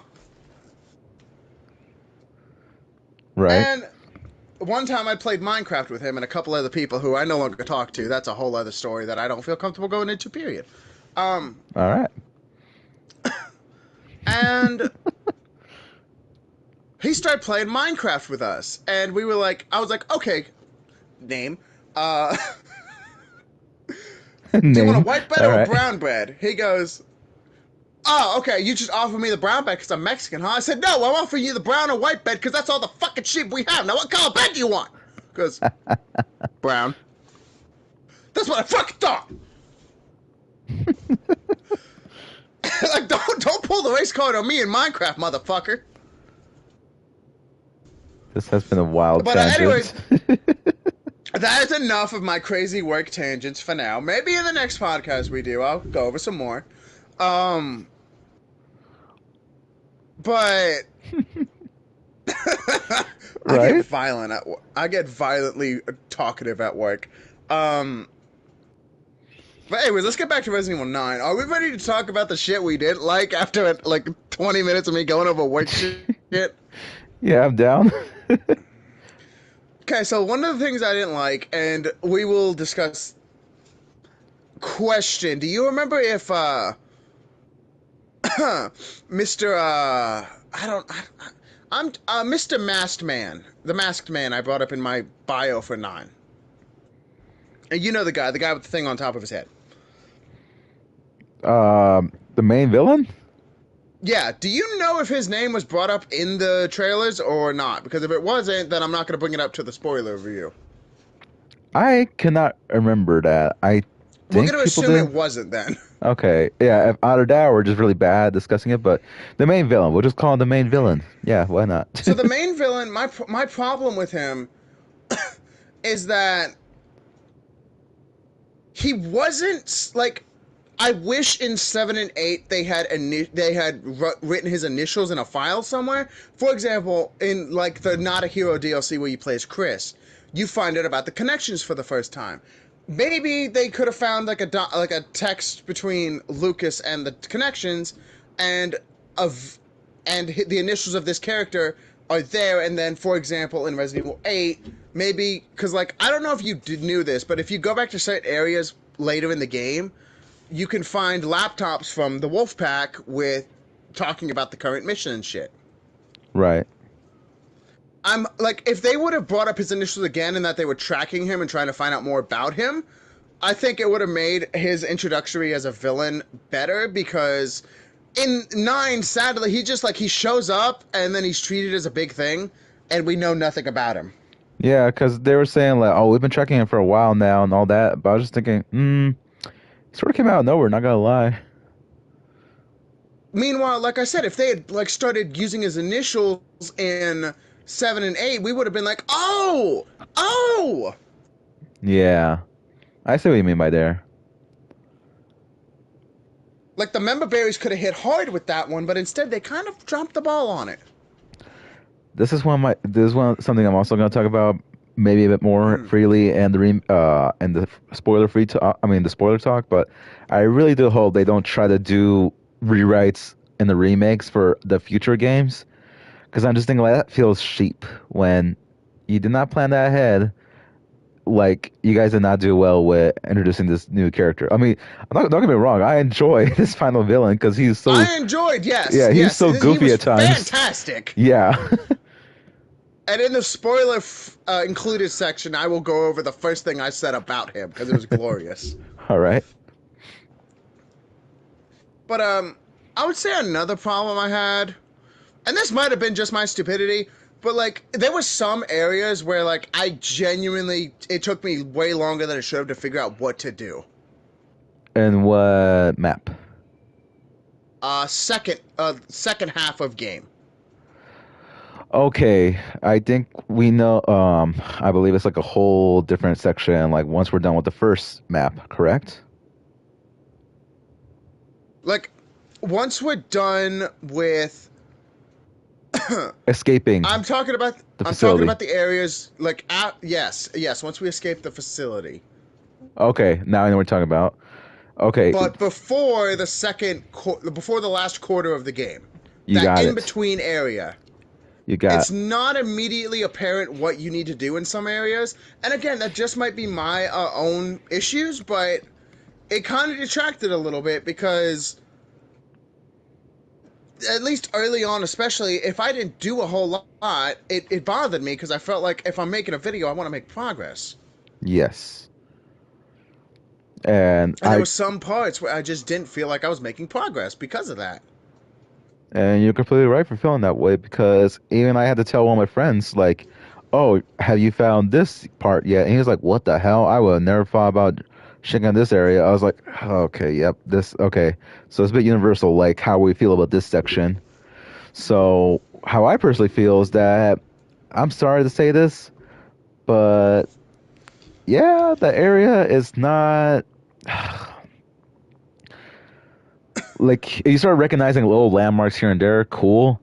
Right. And one time I played Minecraft with him and a couple other people who I no longer talk to. That's a whole other story that I don't feel comfortable going into, period. All right. And he started playing Minecraft with us. And we were like, I was like, okay, name. Do you want a white bread or a brown bread? He goes, oh, okay, you just offer me the brown bread because I'm Mexican, huh? I said, no, I'm offering you the brown or white bread because that's all the fucking shit we have. Now, what color bread do you want? Because brown. That's what I fucking thought. Like, don't pull the race card on me in Minecraft, motherfucker. This has been a wild tangent. Anyways, that is enough of my crazy work tangents for now. Maybe in the next podcast we do, I'll go over some more. But I get violent at work. I get violently talkative at work. But anyways, let's get back to Resident Evil 9. Are we ready to talk about the shit we did like after like 20 minutes of me going over work shit? Yeah, I'm down. Okay, so one of the things I didn't like, and we will discuss. Question: do you remember if Mr. I'm Mr. Masked Man, the Masked Man I brought up in my bio for 9. And you know the guy with the thing on top of his head. The main villain? Yeah, do you know if his name was brought up in the trailers or not? Because if it wasn't, then I'm not going to bring it up to the spoiler review. I cannot remember that. We're going to assume it wasn't then. Okay, yeah, either that or we're just really bad discussing it, but the main villain, we'll just call him the main villain. Yeah, why not? So the main villain, my problem with him is that he wasn't, like, I wish in 7 and 8 they had written his initials in a file somewhere. For example, in, like, the Not a Hero DLC where you play as Chris, you find out about the connections for the first time. Maybe they could have found like a text between Lucas and the connections, and the initials of this character are there. And then, for example, in Resident Evil 8, maybe because like I don't know if you knew this, but if you go back to certain areas later in the game, you can find laptops from the Wolfpack with talking about the current mission and shit. Right. I'm like, if they would have brought up his initials again and that they were tracking him and trying to find out more about him, I think it would have made his introductory as a villain better, because in 9, sadly, he shows up and then he's treated as a big thing and we know nothing about him. Yeah, because they were saying like, oh, we've been tracking him for a while now and all that, but I was just thinking, he sort of came out of nowhere, not gonna lie. Meanwhile, like I said, if they had like started using his initials in 7 and 8, we would have been like, oh! Yeah. I see what you mean by there. Like, the member berries could have hit hard with that one, but instead they kind of dropped the ball on it. This is something I'm also going to talk about maybe a bit more freely and the spoiler the spoiler talk, but I really do hope they don't try to do rewrites in the remakes for the future games. Because I'm just thinking like that feels cheap when you did not plan that ahead. Like, you guys did not do well with introducing this new character. I mean, don't get me wrong, I enjoy this final villain because he's so... I enjoyed, yes. Yeah, he's so goofy at times. Fantastic. Yeah. And in the spoiler included section, I will go over the first thing I said about him because it was glorious. All right. But I would say another problem I had, and this might have been just my stupidity, but like there were some areas where like I genuinely it took me way longer than it should have to figure out what to do. And what map? Second half of game. Okay, I think we know. I believe it's like a whole different section. Like once we're done with the first map, correct? Like once we're done with Escaping I'm talking about the I'm talking facility. about the areas like yes, once we escape the facility. Okay, now I know what we're talking about. Okay, But before before the last quarter of the game, you that got in it. between area, You got. it's not immediately apparent what you need to do in some areas. And again, that just might be my own issues, but it kind of detracted a little bit because at least early on, especially if I didn't do a whole lot, it bothered me because I felt like if I'm making a video, I want to make progress. Yes. And And there were some parts where I just didn't feel like I was making progress because of that. and you're completely right for feeling that way because even I had to tell one of my friends like, "Oh, have you found this part yet?" And he was like, "What the hell? I would have never thought about checking out this area." I was like, "Okay, yep, this okay." So it's a bit universal, like how we feel about this section. So how I personally feel is that I'm sorry to say this, but yeah, the area is not like you start recognizing little landmarks here and there, cool.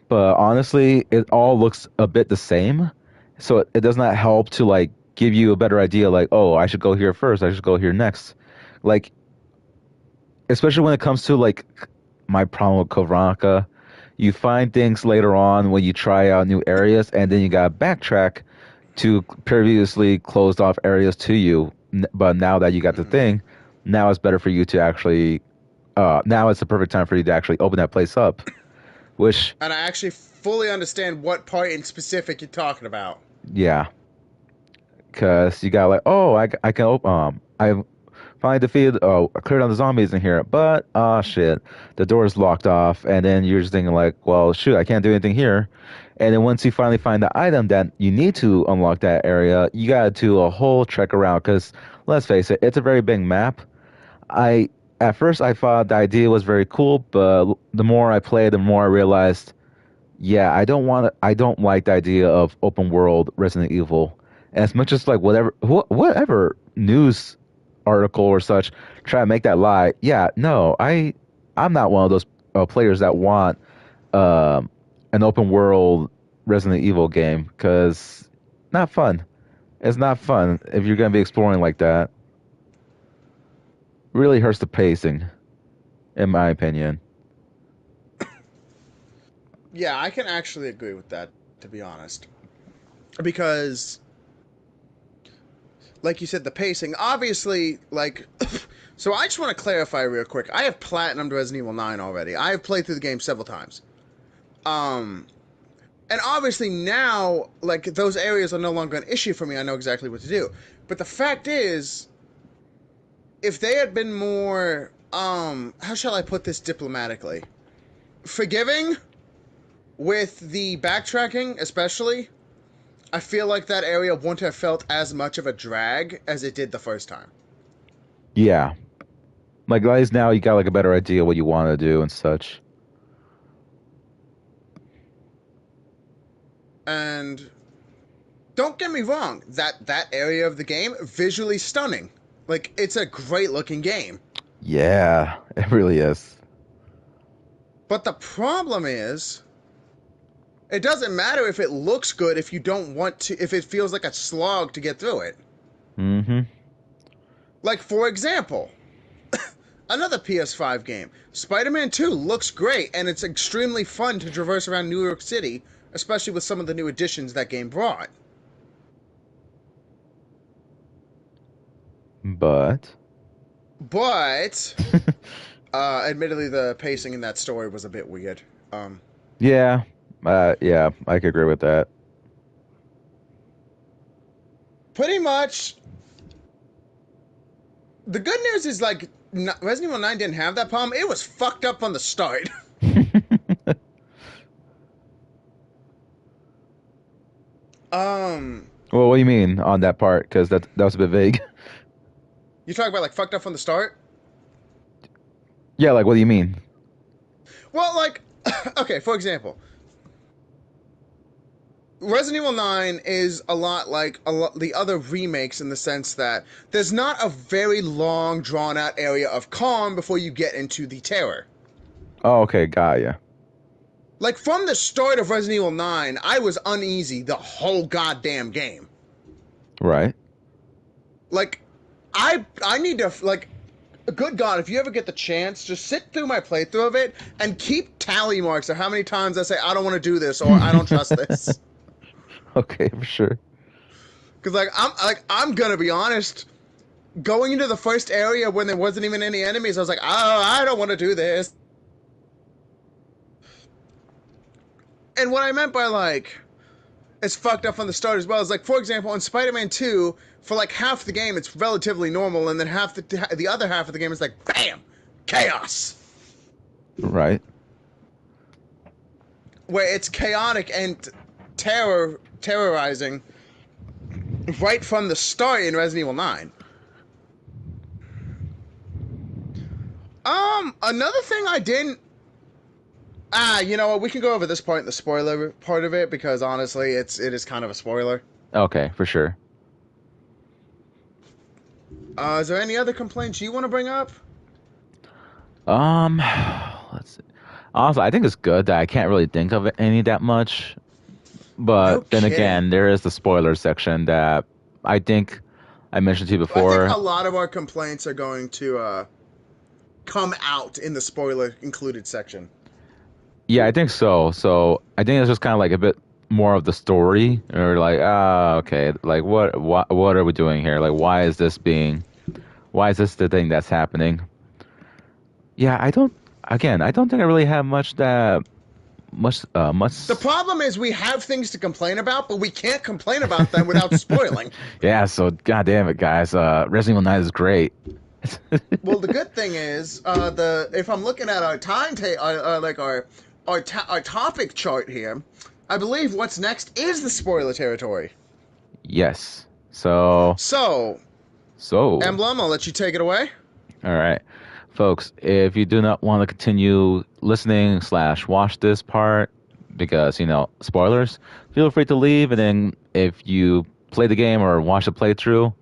But honestly, it all looks a bit the same. So it does not help to like give you a better idea like, oh, I should go here first, I should go here next. Like especially when it comes to like my problem with Kovanka, you find things later on when you try out new areas and then you gotta backtrack to previously closed off areas to you. But now that you got the thing, now it's better for you to actually now it's the perfect time for you to actually open that place up. Which And I actually fully understand what part in specific you're talking about. yeah, because you got like, oh, I can I finally defeated, oh, I cleared out the zombies in here, but shit, the door's locked off, and then you're just thinking like, well, shoot, I can't do anything here, and then once you finally find the item that you need to unlock that area, you gotta do a whole trek around, because let's face it, it's a very big map. I At first I thought the idea was very cool, but the more I played, the more I realized, yeah, I don't like the idea of open world Resident Evil. As much as like whatever news article or such try to make that lie. Yeah, no, I'm not one of those players that want um, an open world Resident Evil game because not fun. It's not fun if you're gonna be exploring like that. Really hurts the pacing, in my opinion. Yeah, I can actually agree with that, to be honest. Because, like you said, the pacing, obviously, like. So I just want to clarify real quick. I have platinumed Resident Evil 9 already. I have played through the game several times. Um, and obviously now, like, those areas are no longer an issue for me. I know exactly what to do. But the fact is, if they had been more, how shall I put this diplomatically? Forgiving with the backtracking, especially, I feel like that area wouldn't have felt as much of a drag as it did the first time. Yeah, like at least now you got like a better idea what you want to do and such. And don't get me wrong, that area of the game, visually stunning. Like, it's a great looking game. Yeah, it really is. But the problem is, it doesn't matter if it looks good if you don't want to, if it feels like a slog to get through it. Mm-hmm. Like, for example, another PS5 game, Spider-Man 2 looks great, and it's extremely fun to traverse around New York City, especially with some of the new additions that game brought. But But, admittedly, the pacing in that story was a bit weird. yeah, yeah, I could agree with that. pretty much. The good news is, like, Resident Evil 9 didn't have that problem. It was fucked up from the start. Well, what do you mean on that part? Because that was a bit vague. You talk about, like, fucked up from the start? Yeah, like, what do you mean? Well, like, okay, for example, Resident Evil 9 is a lot like the other remakes in the sense that there's not a very long, drawn-out area of calm before you get into the terror. Oh, okay, got ya. Like, from the start of Resident Evil 9, I was uneasy the whole goddamn game. Right. Like, I need to, like, good God, if you ever get the chance, just sit through my playthrough of it and keep tally marks of how many times I say, I don't want to do this, or I don't trust this. Okay, for sure. Because, I'm gonna be honest, going into the first area when there wasn't even any enemies, I was like, oh, I don't want to do this. And what I meant by, like, it's fucked up from the start as well is, like, for example, in Spider-Man 2, for, like, half the game, it's relatively normal, and then the other half of the game is like, BAM! Chaos! Right. Where it's chaotic and terrorizing right from the start in Resident Evil 9. Another thing I didn't... you know what? We can go over this part in the spoiler part of it, because honestly, it is kind of a spoiler. Okay, for sure. Is there any other complaints you want to bring up? Let's see. Honestly, I think it's good that I can't really think of any that much. But then again, there is the spoiler section that I think I mentioned to you before. I think a lot of our complaints are going to come out in the spoiler included section. Yeah, I think so. So I think it's just kind of like a bit more of the story, or like, okay, like what are we doing here? Like, why is this the thing that's happening? Yeah, I don't think I really have much. The problem is we have things to complain about, but we can't complain about them without spoiling. Yeah, so god damn it, guys. Resident Evil 9 is great. Well, the good thing is, if I'm looking at our our topic chart here, I believe what's next is the spoiler territory. Yes. So Emblem, I'll let you take it away. All right. Folks, if you do not want to continue listening / watch this part because, spoilers, feel free to leave. And then if you play the game or watch the playthrough,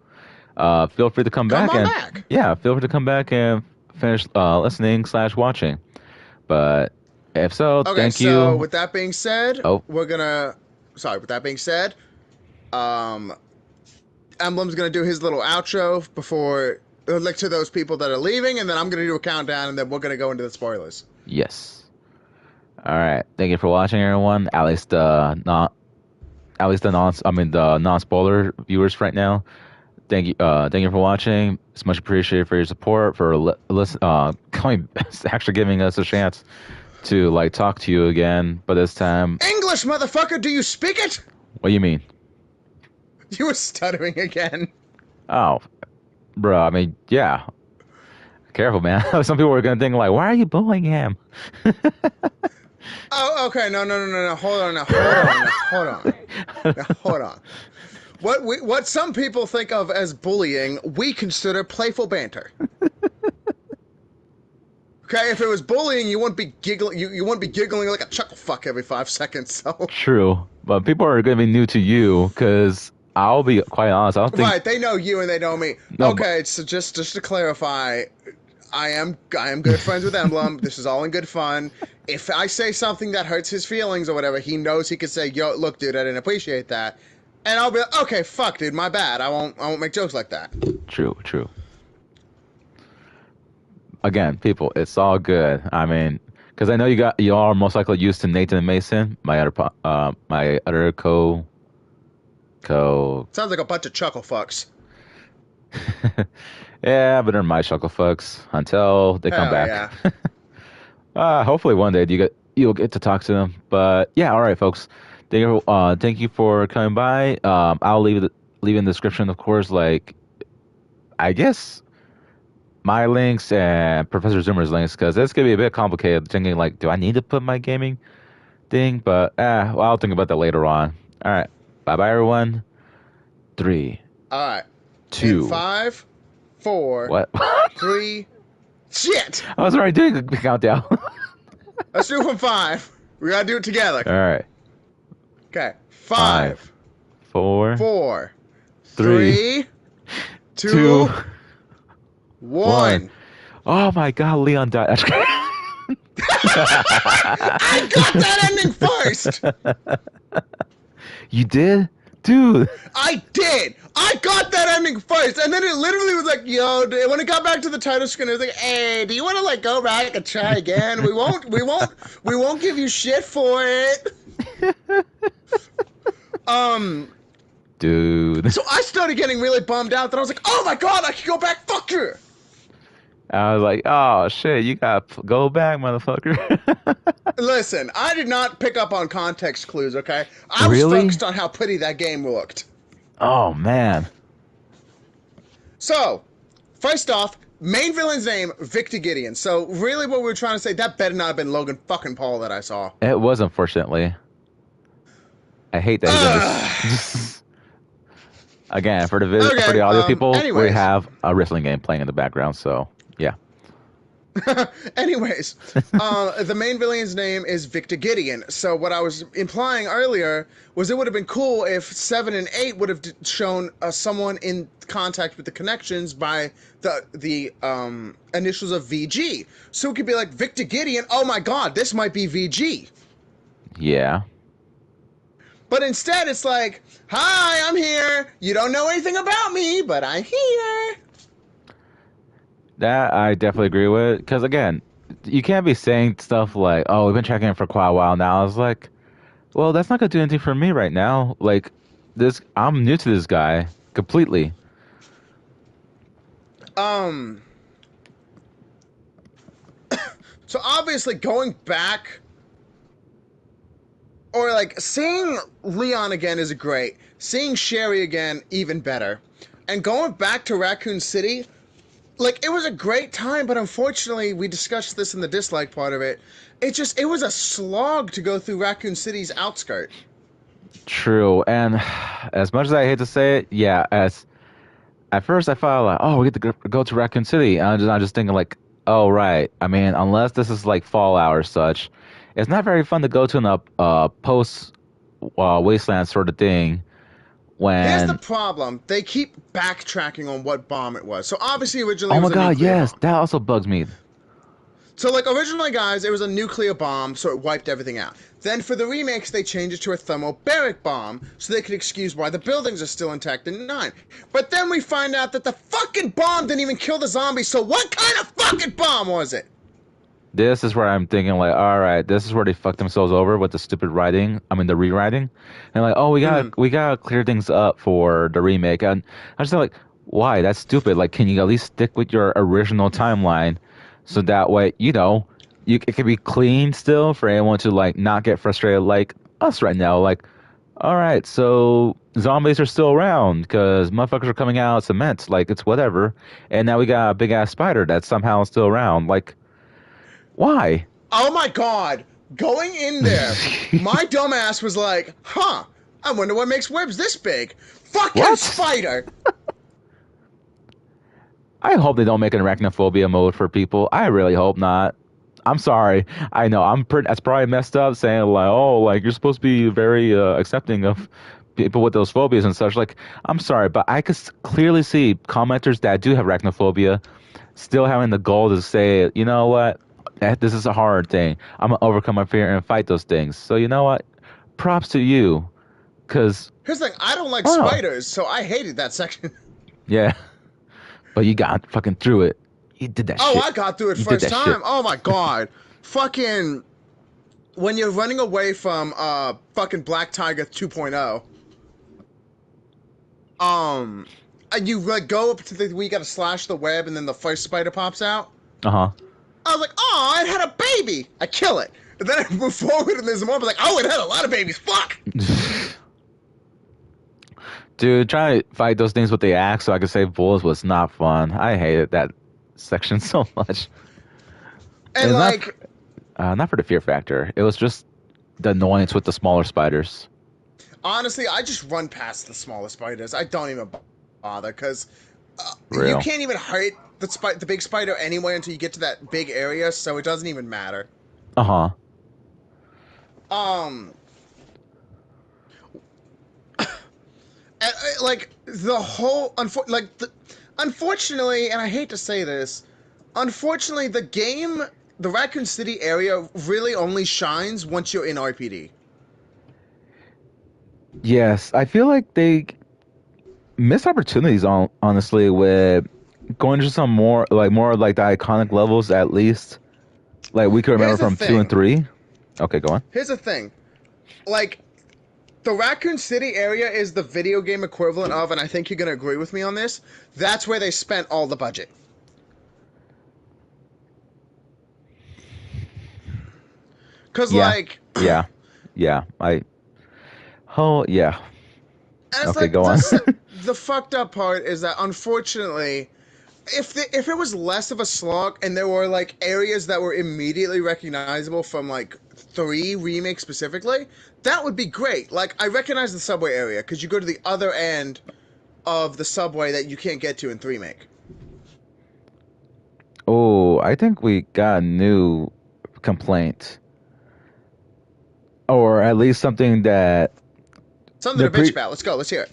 feel free to come back. Yeah, feel free to come back and finish listening / watching. But if so, thank you. So with that being said, with that being said, Emblem's going to do his little outro before... Like to those people that are leaving, and then I'm going to do a countdown, and then we're going to go into the spoilers. Yes. All right. Thank you for watching, everyone. At least the non-spoiler viewers right now. Thank you for watching. It's much appreciated for your support, for actually giving us a chance to talk to you again. But this time, English, motherfucker. Do you speak it? What do you mean? You were stuttering again. Oh. Bro, I mean, yeah. Careful, man. Some people are going to think, why are you bullying him? Oh, okay. No. Hold on. What some people think of as bullying, we consider playful banter. Okay, if it was bullying, you wouldn't be giggling. You wouldn't be giggling like a chuckle fuck every 5 seconds. So true, but people are going to be new to you because... I'll be quite honest. I don't think... Right, they know you and they know me. No, okay, so just to clarify, I am good friends with Emblem. This is all in good fun. If I say something that hurts his feelings or whatever, he knows he can say, "Yo, look, dude, I didn't appreciate that," and I'll be like, "Okay, fuck, dude, my bad. I won't make jokes like that." True. Again, people, it's all good. I mean, because I know you are most likely used to Nathan and Mason, my other co. Sounds like a bunch of chuckle fucks. Yeah, but they're my chuckle fucks until they come back. Yeah. Hopefully one day you'll get to talk to them. But yeah, all right, folks. Thank you for coming by. I'll leave leave in the description, of course, like, I guess my links and Professor Zoomer's links, because it's going to be a bit complicated thinking, like, do I need to put my gaming thing? But, well, I'll think about that later on. All right. Bye-bye, everyone. 3. All right. 2. In 5, 4. What? 3. Shit! I was already doing the countdown. Let's do it from 5. We gotta do it together. All right. Okay. 5, 4, 4, 3, 2, 1. Oh my God, Leon died. That's great. I got that ending first! You did? Dude. I did! I got that ending first! And then it literally was like, yo, when it got back to the title screen, it was like, hey, do you want to, like, go back and try again? We won't give you shit for it. Dude. So I started getting really bummed out that I was like, oh my God, I can go back, fuck you! I was like, oh shit, you gotta go back, motherfucker. Listen, I did not pick up on context clues, okay? I was Really? focused on how pretty that game looked. Oh man. So, first off, main villain's name, Victor Gideon. So, really what we were trying to say, that better not have been Logan fucking Paul that I saw. It was, unfortunately. I hate that. Again, for the audio people, anyways. we have a wrestling game playing in the background, so yeah. Anyways, the main villain's name is Victor Gideon. So what I was implying earlier was it would have been cool if 7 and 8 would have shown someone in contact with the connections by the initials of VG. So it could be like Victor Gideon, oh my God, this might be VG. Yeah. But instead it's like, hi, I'm here. You don't know anything about me, but I'm here. That I definitely agree with. Because again, you can't be saying stuff like, oh, we've been tracking it for quite a while now. I was like, well, that's not going to do anything for me right now. Like, I'm new to this guy completely. So obviously going back, or like seeing Leon again is great. Seeing Sherry again, even better. And going back to Raccoon City, like, it was a great time, but unfortunately, we discussed this in the dislike part of it. It was a slog to go through Raccoon City's outskirt. True. And as much as I hate to say it, yeah, at first I thought like, oh, we get to go to Raccoon City. And I'm just thinking like, oh, right. I mean, unless this is like Fallout or such, it's not very fun to go to a post-wasteland sort of thing. Here's the problem. They keep backtracking on what bomb it was. So obviously originally oh it my was a God, nuclear yes, bomb. that also bugs me. So like originally, guys, it was a nuclear bomb, so it wiped everything out. Then for the remakes, they changed it to a thermobaric bomb, so they could excuse why the buildings are still intact in 9. But then we find out that the fucking bomb didn't even kill the zombies, so what kind of fucking bomb was it? This is where I'm thinking like, all right, this is where they fucked themselves over with the stupid writing. I mean, the rewriting, and like, oh, we gotta clear things up for the remake. And I just like, why? That's stupid. Like, can you at least stick with your original timeline, so that way, it can be clean still for anyone to like not get frustrated like us right now. Like, all right, so zombies are still around because motherfuckers are coming out of cement. Like, it's whatever. And now we got a big ass spider that's somehow still around. Like. Why? Oh my God. Going in there, my dumbass was like, huh, I wonder what makes webs this big. Fucking spider! I hope they don't make an arachnophobia mode for people. I really hope not. I'm sorry. I know that's probably messed up saying like, oh, like you're supposed to be very accepting of people with those phobias and such. Like, I'm sorry, but I could clearly see commenters that do have arachnophobia still having the goal to say, you know what? This is a hard thing. I'm going to overcome my fear and fight those things. So you know what? Props to you. Because... Here's the thing. I don't like spiders, so I hated that section. Yeah. But you got fucking through it. You did that shit. Oh, I got through it first time. Shit. Oh my God. Fucking... When you're running away from fucking Black Tiger 2.0... you like go up to where you gotta slash the web and then the first spider pops out. Uh-huh. I was like, oh, it had a baby. I kill it. And then I move forward and there's more. I'm like, oh, it had a lot of babies. Fuck. Dude, trying to fight those things with the axe so I could save bullets was not fun. I hated that section so much. And And like, not for the fear factor. It was just the annoyance with the smaller spiders. honestly, I just run past the smaller spiders. I don't even bother because you Real. can't even hurt the big spider anyway until you get to that big area, so it doesn't even matter. Uh-huh. Um, and, like the whole unfortunately, and I hate to say this, unfortunately, the Raccoon City area really only shines once you're in RPD. Yes, I feel like they missed opportunities on honestly with going to some more like the iconic levels at least. Like we could remember Here's the from 2 and thing. 3. Okay, go on. Here's the thing. Like, the Raccoon City area is the video game equivalent of, and I think you're going to agree with me on this, that's where they spent all the budget. Because, Yeah. like, Yeah. Yeah. Oh, yeah. and it's Okay, like, go on. the fucked up part is that, unfortunately, if it was less of a slog and there were, like, areas that were immediately recognizable from, like, 3 remakes specifically, that would be great. Like, I recognize the subway area because you go to the other end of the subway that you can't get to in 3 make. Oh, I think we got a new complaint. Or at least something that Something the to bitch pre about. Let's go. Let's hear it.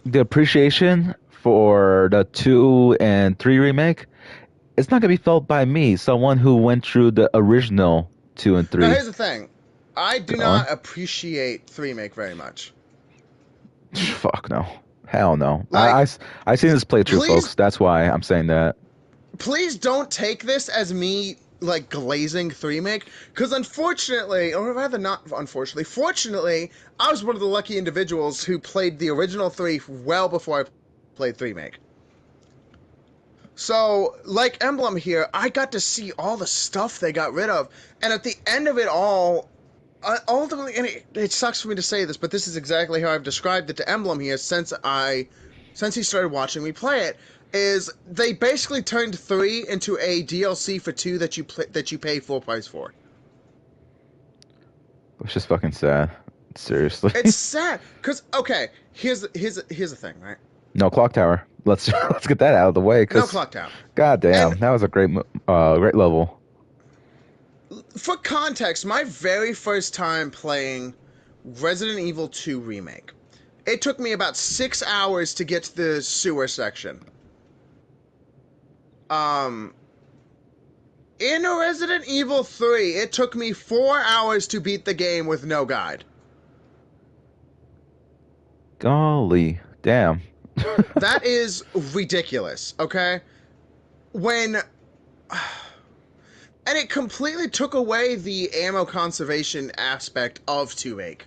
the appreciation for the 2 and 3 remake, it's not gonna be felt by me, someone who went through the original two and Now, three. here's the thing. I do Go on. not appreciate 3 make very much. Fuck no. Hell no. Like, I seen this playthrough, please, folks. That's why I'm saying that. please don't take this as me, like, glazing 3 make, because unfortunately, or rather not unfortunately, fortunately, I was one of the lucky individuals who played the original 3 well before I played 3 make. So, like Emblem here, I got to see all the stuff they got rid of, and at the end of it all, ultimately, and it sucks for me to say this, but this is exactly how I've described it to Emblem here since he started watching me play it. Is they basically turned 3 into a DLC for 2 that you pay full price for. It's just fucking sad. Seriously. It's sad because okay, here's the thing, right? No clock tower. Let's get that out of the way, No cause clock tower. goddamn, And that was a great level. for context, my very first time playing Resident Evil 2 Remake, it took me about 6 hours to get to the sewer section. Um, in Resident Evil 3, it took me 4 hours to beat the game with no guide. Golly, damn. That is ridiculous, okay? When and it completely took away the ammo conservation aspect of 2-make.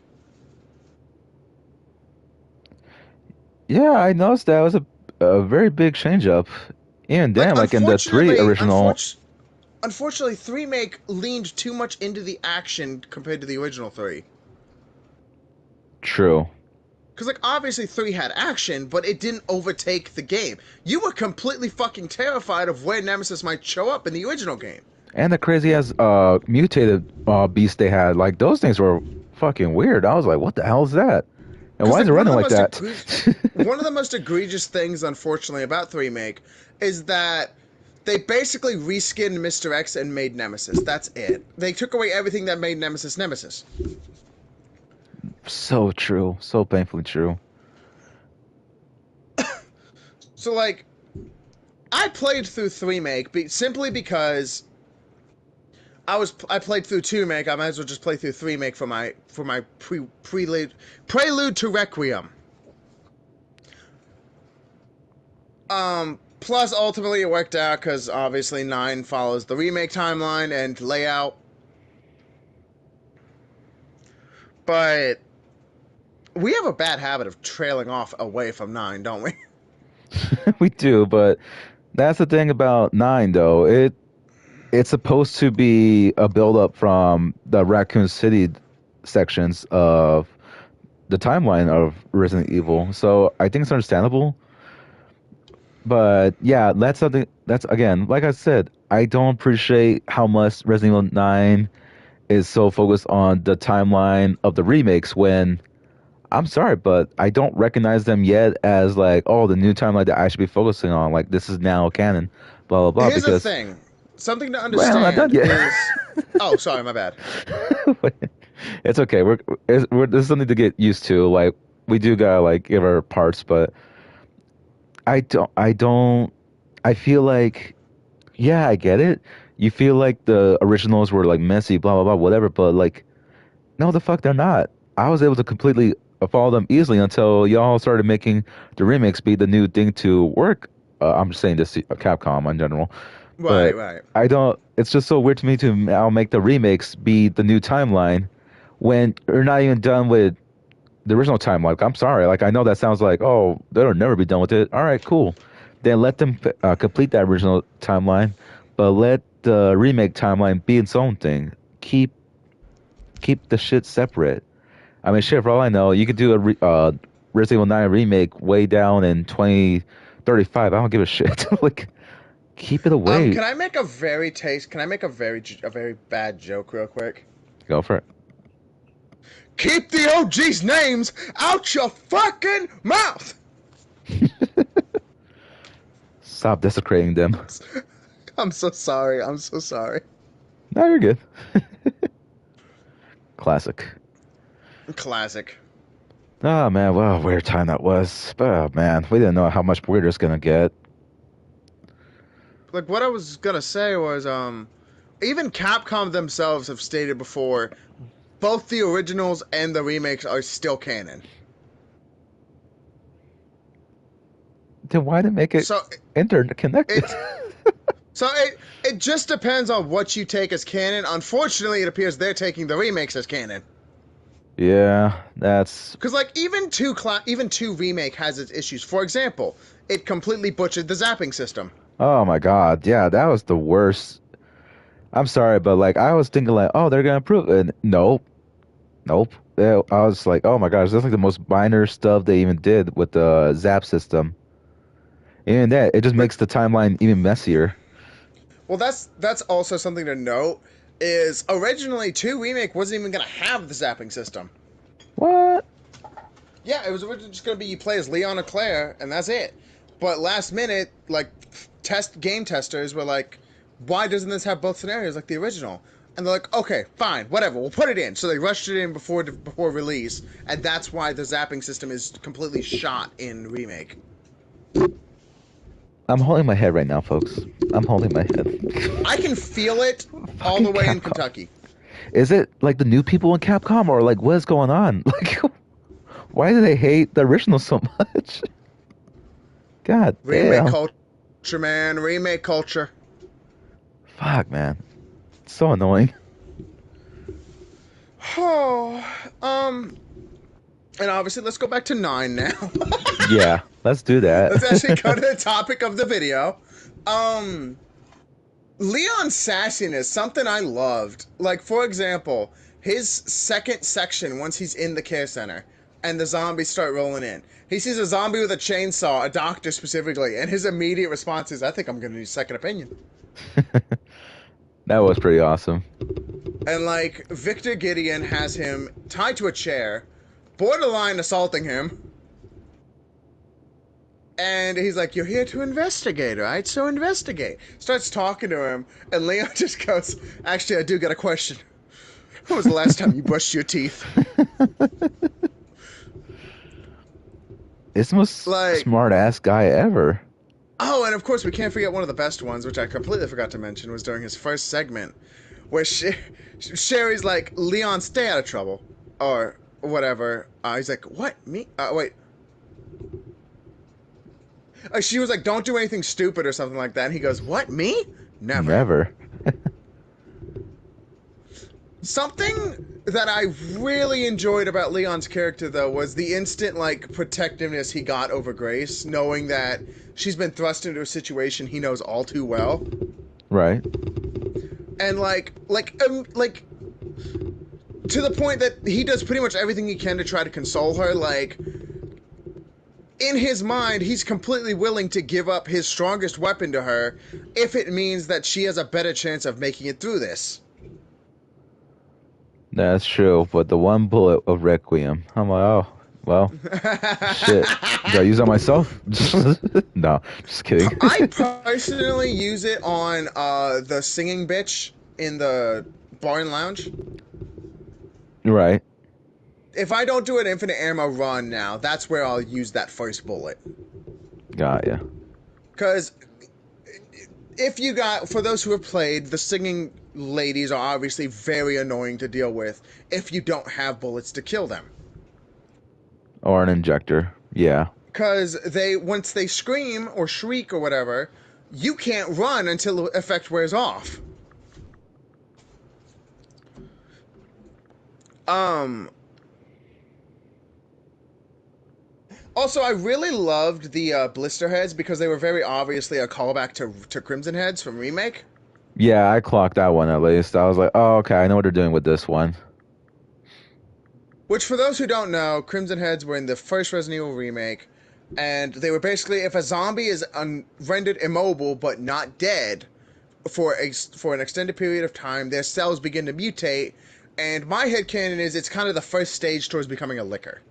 Yeah, I noticed that was a very big change up. Even Like then, like in the 3 original. unfortunately 3-make leaned too much into the action compared to the original 3. True. Because, like, obviously 3 had action, but it didn't overtake the game. You were completely fucking terrified of where Nemesis might show up in the original game. And the crazy ass mutated beast they had, like those things were fucking weird. I was like, what the hell is that? And Because, why is like, it running like that? one of the most egregious things, unfortunately, about 3-make is that they basically reskinned Mr. X and made Nemesis. That's it. They took away everything that made Nemesis Nemesis. So true. So painfully true. So, like, I played through 3-make simply because I played through 2-make. I might as well just play through 3-make for my prelude to Requiem. Plus, ultimately, it worked out because obviously 9 follows the remake timeline and layout. But we have a bad habit of trailing off away from 9, don't we? We do, but that's the thing about 9, though. It's supposed to be a build up from the Raccoon City sections of the timeline of Resident Evil. So I think it's understandable. But yeah, that's something that's again, like I said, I don't appreciate how much Resident Evil 9 is so focused on the timeline of the remakes when I'm sorry, but I don't recognize them yet as like, oh, the new timeline that I should be focusing on. Like this is now canon, blah blah blah. Here's the Because thing. Something to well, I'm not done understand yet. is... Oh, sorry, my bad. It's okay. This is something to get used to. Like we do gotta like give our parts, but I don't. I feel like yeah, I get it. You feel like the originals were like messy, blah blah blah, whatever. But like, no, the fuck they're not. I was able to completely follow them easily until y'all started making the remakes be the new thing to work. I'm just saying this to Capcom in general, Right, but right. I don't. It's just so weird to me to now make the remakes be the new timeline when you're not even done with the original timeline. Like, I'm sorry. Like I know that sounds like oh they'll never be done with it. All right, cool. Then let them complete that original timeline, but let the remake timeline be its own thing. Keep the shit separate. I mean, shit, for all I know, you could do Resident Evil 9 remake way down in 2035. I don't give a shit. Like, keep it away. Can I make a very taste? Can I make a very bad joke real quick? Go for it. Keep the OG's names out your fucking mouth. Stop desecrating them. I'm so sorry. I'm so sorry. No, you're good. Classic. Classic. Oh, man. Well, weird time that was. But, oh, man. We didn't know how much weirder it's going to get. Like, what I was gonna say was, even Capcom themselves have stated before, both the originals and the remakes are still canon. Then why did make it So interconnected? it just depends on what you take as canon. Unfortunately, it appears they're taking the remakes as canon. Yeah, that's Because like even two remake has its issues. For example, it completely butchered the zapping system. oh my God. Yeah, that was the worst. I'm sorry, but like I was thinking like, oh, they're gonna improve it. Nope, nope. Yeah, I was like, oh my gosh, that's like the most minor stuff they even did with the zap system. Even that, it just But makes the timeline even messier. well, that's also something to note. Is originally 2 remake wasn't even gonna have the zapping system. What? Yeah, it was originally just gonna be you play as Leon or Claire, and that's it. But last minute, like game testers were like, "Why doesn't this have both scenarios like the original?" And they're like, "Okay, fine, whatever, we'll put it in." So they rushed it in before release, and that's why the zapping system is completely shot in remake. I'm holding my head right now, folks. I'm holding my head. I can feel it all Fucking the way in Capcom. Kentucky. Is it like the new people in Capcom, or like what is going on? Like, why do they hate the original so much? God Remake damn. culture, man. Remake culture. Fuck, man. It's so annoying. Oh, and obviously, let's go back to 9 now. Yeah, let's do that. Let's actually go to the topic of the video. Leon's sassiness, something I loved. Like, for example, his second section, once he's in the care center, and the zombies start rolling in. He sees a zombie with a chainsaw, a doctor specifically, and his immediate response is, I think I'm going to need a second opinion. That was pretty awesome. And, like, Victor Gideon has him tied to a chair, borderline assaulting him. And he's like, "You're here to investigate, right? So investigate." Starts talking to him, and Leon just goes, "Actually, I do got a question. When was the last time you brushed your teeth?" It's the most Like, smart ass guy ever. oh, and of course, we can't forget one of the best ones, which I completely forgot to mention, was during his first segment, where Sherry's like, "Leon, stay out of trouble," or whatever. He's like, "What, me? Wait." She was like, "Don't do anything stupid," or something like that. And he goes, "What, me? Never." Never. Something that I really enjoyed about Leon's character, though, was the instant, like, protectiveness he got over Grace, knowing that she's been thrust into a situation he knows all too well. Right. And, like, to the point that he does pretty much everything he can to try to console her. Like, in his mind, he's completely willing to give up his strongest weapon to her if it means that she has a better chance of making it through this. That's true, but the one bullet of Requiem, I'm like, oh, well, shit. Do I use that myself? No, just kidding. I personally use it on the singing bitch in the bar and lounge. Right. If I don't do an infinite ammo run now, that's where I'll use that first bullet. Got ya. Because if you got, for those who have played, the singing ladies are obviously very annoying to deal with if you don't have bullets to kill them. Or an injector. Yeah. Because once they scream or shriek or whatever, you can't run until the effect wears off. Also, I really loved the blister heads because they were very obviously a callback to Crimson Heads from Remake. Yeah, I clocked that one at least. I was like, oh, okay, I know what they're doing with this one. Which, for those who don't know, Crimson Heads were in the first Resident Evil remake, and they were basically, if a zombie is rendered immobile but not dead for an extended period of time, their cells begin to mutate, and my headcanon is it's kind of the first stage towards becoming a licker.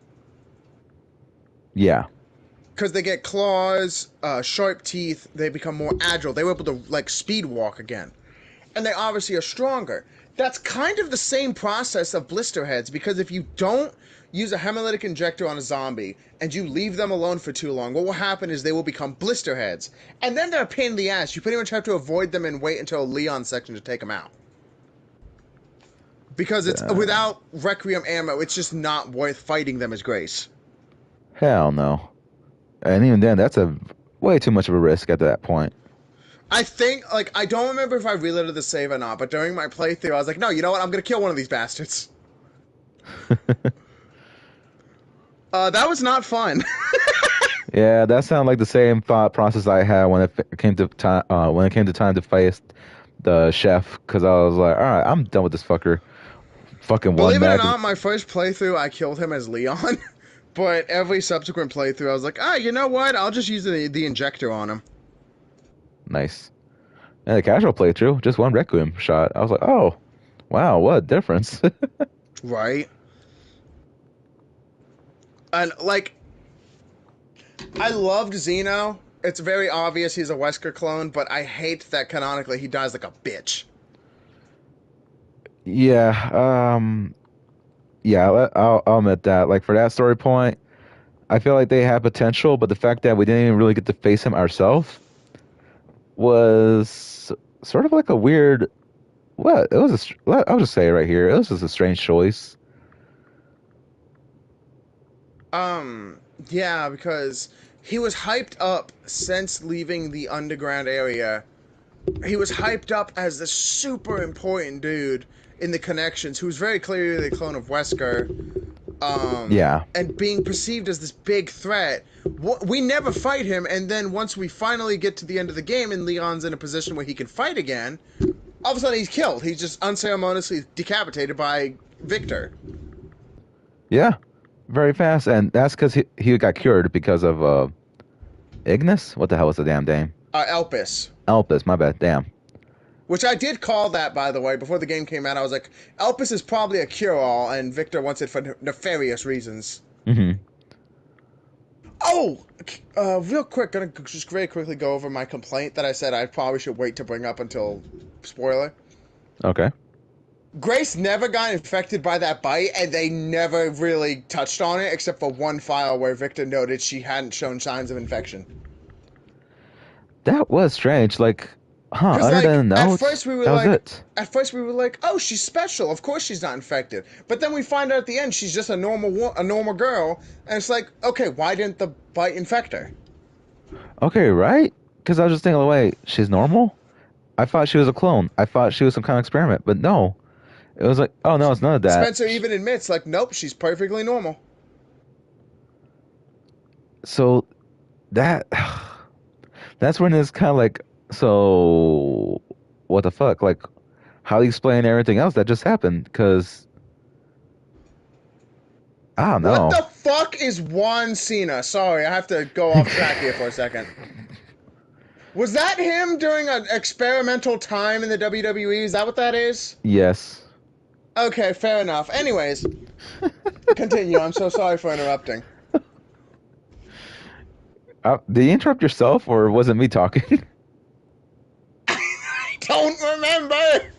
Yeah. Because they get claws, sharp teeth, they become more agile. They were able to, like, speed walk again. And they obviously are stronger. That's kind of the same process of blister heads, because if you don't use a hemolytic injector on a zombie and you leave them alone for too long, what will happen is they will become blister heads. And then they're a pain in the ass. You pretty much have to avoid them and wait until a Leon section to take them out. Because it's without Requiem ammo, it's just not worth fighting them as Grace. Hell no. And even then, that's a way too much of a risk at that point. I think, like, I don't remember if I reloaded the save or not, but during my playthrough, I was like, no, you know what? I'm going to kill one of these bastards. That was not fun. Yeah, that sounded like the same thought process I had when it came to time. When it came to time to face the chef, because I was like, all right, I'm done with this fucker. Fucking Believe one it or mag. not, my first playthrough, I killed him as Leon. But every subsequent playthrough, I was like, you know what? I'll just use the injector on him. Nice. And the casual playthrough, just one Requiem shot. I was like, oh, wow, what a difference. Right. And, like, I loved Xeno. It's very obvious he's a Wesker clone, but I hate that canonically he dies like a bitch. Yeah, yeah, I'll admit that. Like, for that story point, I feel like they had potential, but the fact that we didn't even really get to face him ourselves was sort of like a weird. What? It was I'll just say it right here. It was just a strange choice. Yeah, because he was hyped up since leaving the underground area. He was hyped up as this super important dude in the connections who's very clearly the clone of Wesker. Yeah. And being perceived as this big threat. We never fight him, and then once we finally get to the end of the game and Leon's in a position where he can fight again, all of a sudden he's killed. He's just unceremoniously decapitated by Victor. Yeah. Very fast, and that's because he got cured because of Ignis. What the hell was the damn name? Elpis. Elpis. My bad. Damn. Which I did call that, by the way, before the game came out. I was like, Elpis is probably a cure-all, and Victor wants it for nefarious reasons. Mm-hmm. Oh, real quick, gonna just very quickly go over my complaint that I said I probably should wait to bring up until spoiler. Okay. Grace never got infected by that bite, and they never really touched on it, except for one file where Victor noted she hadn't shown signs of infection. That was strange. Like, other like, than notes, at first we were that was like, it. At first we were like, oh, she's special. Of course she's not infected. But then we find out at the end she's just a normal girl, and it's like, okay, why didn't the bite infect her? Okay, right? Because I was just thinking, wait, she's normal? I thought she was a clone. I thought she was some kind of experiment, but no. It was like, oh no, it's none of that. Spencer even admits, like, nope, she's perfectly normal. So that's when it's kind of like, so what the fuck? Like, how do you explain everything else that just happened? Because I don't What know. the fuck is Juan Cena? Sorry, I have to go off track here for a second. Was that him during an experimental time in the WWE? Is that what that is? Yes. Okay, fair enough. Anyways, continue. I'm so sorry for interrupting. Did you interrupt yourself, or was it me talking? I don't remember.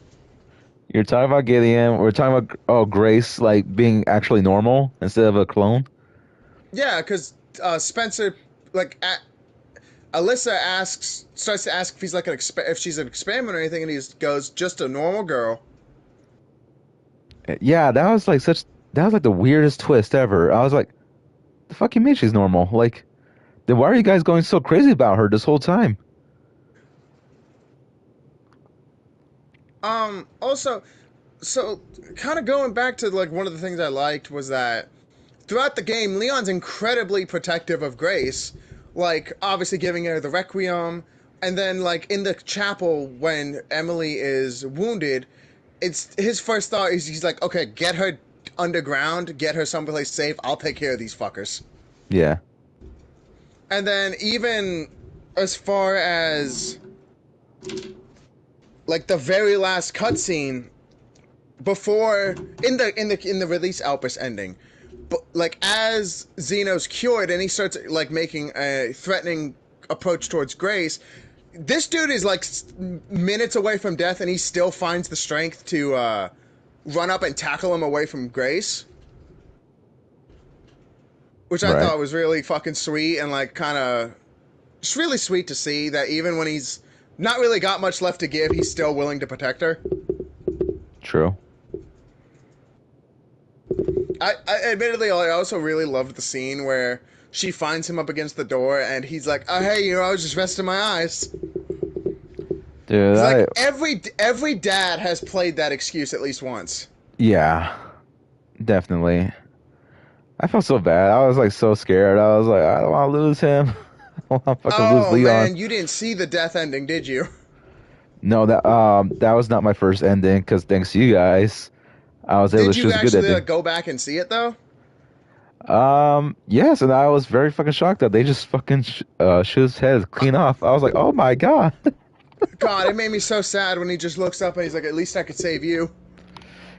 You're talking about Gideon. We're talking about Grace like being actually normal instead of a clone. Yeah, because Spencer, like, Alyssa starts to ask if he's like if she's an experiment or anything, and he goes, "Just a normal girl." Yeah, that was like the weirdest twist ever. I was like, the fuck you mean she's normal? Like, then why are you guys going so crazy about her this whole time? Also, so kind of going back to like one of the things I liked was that throughout the game, Leon's incredibly protective of Grace, like obviously giving her the Requiem, and then like in the chapel when Emily is wounded, it's his first thought is he's like, okay, get her underground, get her someplace safe. I'll take care of these fuckers. Yeah. And then even as far as like the very last cutscene before in the release Alpus ending, but like as Xeno's cured and he starts like making a threatening approach towards Grace, this dude is like minutes away from death and he still finds the strength to run up and tackle him away from Grace, which I Right. thought was really fucking sweet and like kind of just really sweet to see that even when he's not really got much left to give, he's still willing to protect her. True. I admittedly, I also really loved the scene where she finds him up against the door and he's like, "Oh hey, I was just resting my eyes." Dude, It's like every dad has played that excuse at least once. yeah, definitely. I felt so bad. I was like so scared. I was like, I don't want to lose him. I don't want to fucking lose Oh Leon. man, you didn't see the death ending, did you? No, that was not my first ending because thanks to you guys, I was able to Did you choose a good actually ending. like, go back and see it though? Yes, and I was very fucking shocked that they just fucking shoot his head clean off. I was like, oh my god. God, it made me so sad when he just looks up and he's like, "At least I could save you."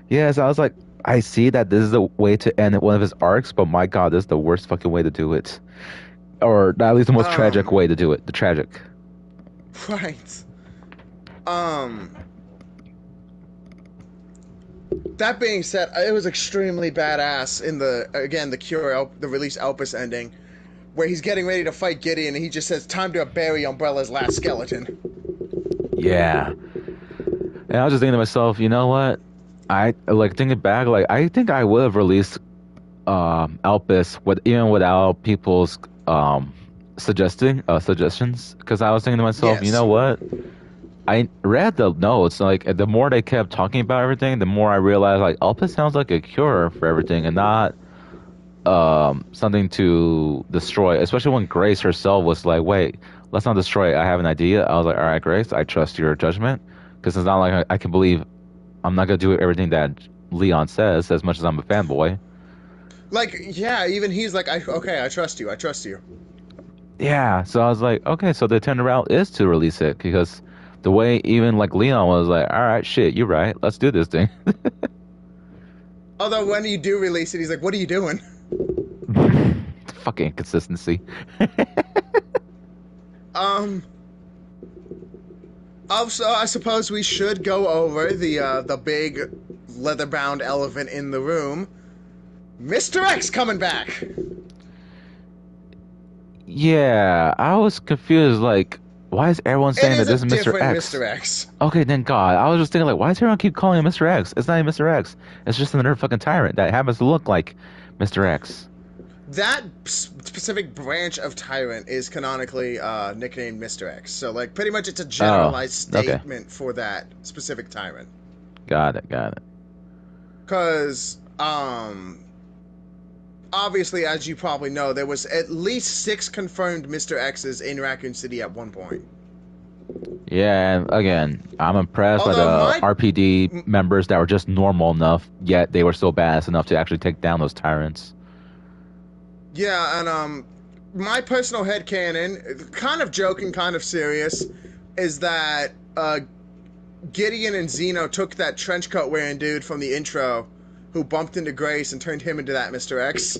Yes, I was like, I see that this is the way to end one of his arcs, but my god, this is the worst fucking way to do it. Or at least the most tragic Um, way to do it. The tragic. right. Um, that being said, it was extremely badass in the release Elpis ending, where he's getting ready to fight Gideon and he just says, "Time to bury Umbrella's last skeleton." Yeah. And I was just thinking to myself, you know what? I like thinking back, like I think I would have released Elpis with even without people's suggestions, because I was thinking to myself, you Yes. know what? I read the notes, like the more they kept talking about everything, the more I realized like Elpis sounds like a cure for everything and not something to destroy. Especially when Grace herself was like, "Wait, let's not destroy it. I have an idea." I was like, "All right, Grace, I trust your judgment," because it's not like I can believe I'm not gonna do everything that Leon says as much as I'm a fanboy. Like, yeah, even he's like, "Okay, I trust you. I trust you." Yeah, so I was like, okay, so the turnaround is to release it because the way even like Leon was like, all right, shit, you're right, let's do this thing. Although when you do release it, he's like, "What are you doing?" Fucking inconsistency. Um. Also, I suppose we should go over the big leather-bound elephant in the room. Mr. X coming back. Yeah, I was confused. Like, why is everyone It saying that is a this is Mr. different X? Mr. X. Okay, thank God. I was just thinking, like, why does everyone keep calling him Mr. X? It's not even Mr. X. It's just another fucking tyrant that happens to look like Mr. X. That specific branch of tyrant is canonically nicknamed Mr. X. So, like, pretty much it's a Oh, generalized okay. statement for that specific tyrant. Got it, got it. Because, obviously, as you probably know, there was at least 6 confirmed Mr. X's in Raccoon City at one point. Yeah, and again, I'm impressed by Although the RPD members that were just normal enough, yet they were still badass enough to actually take down those tyrants. Yeah, and my personal headcanon, kind of joking, kind of serious, is that Gideon and Zeno took that trench coat wearing dude from the intro who bumped into Grace and turned him into that Mr. X.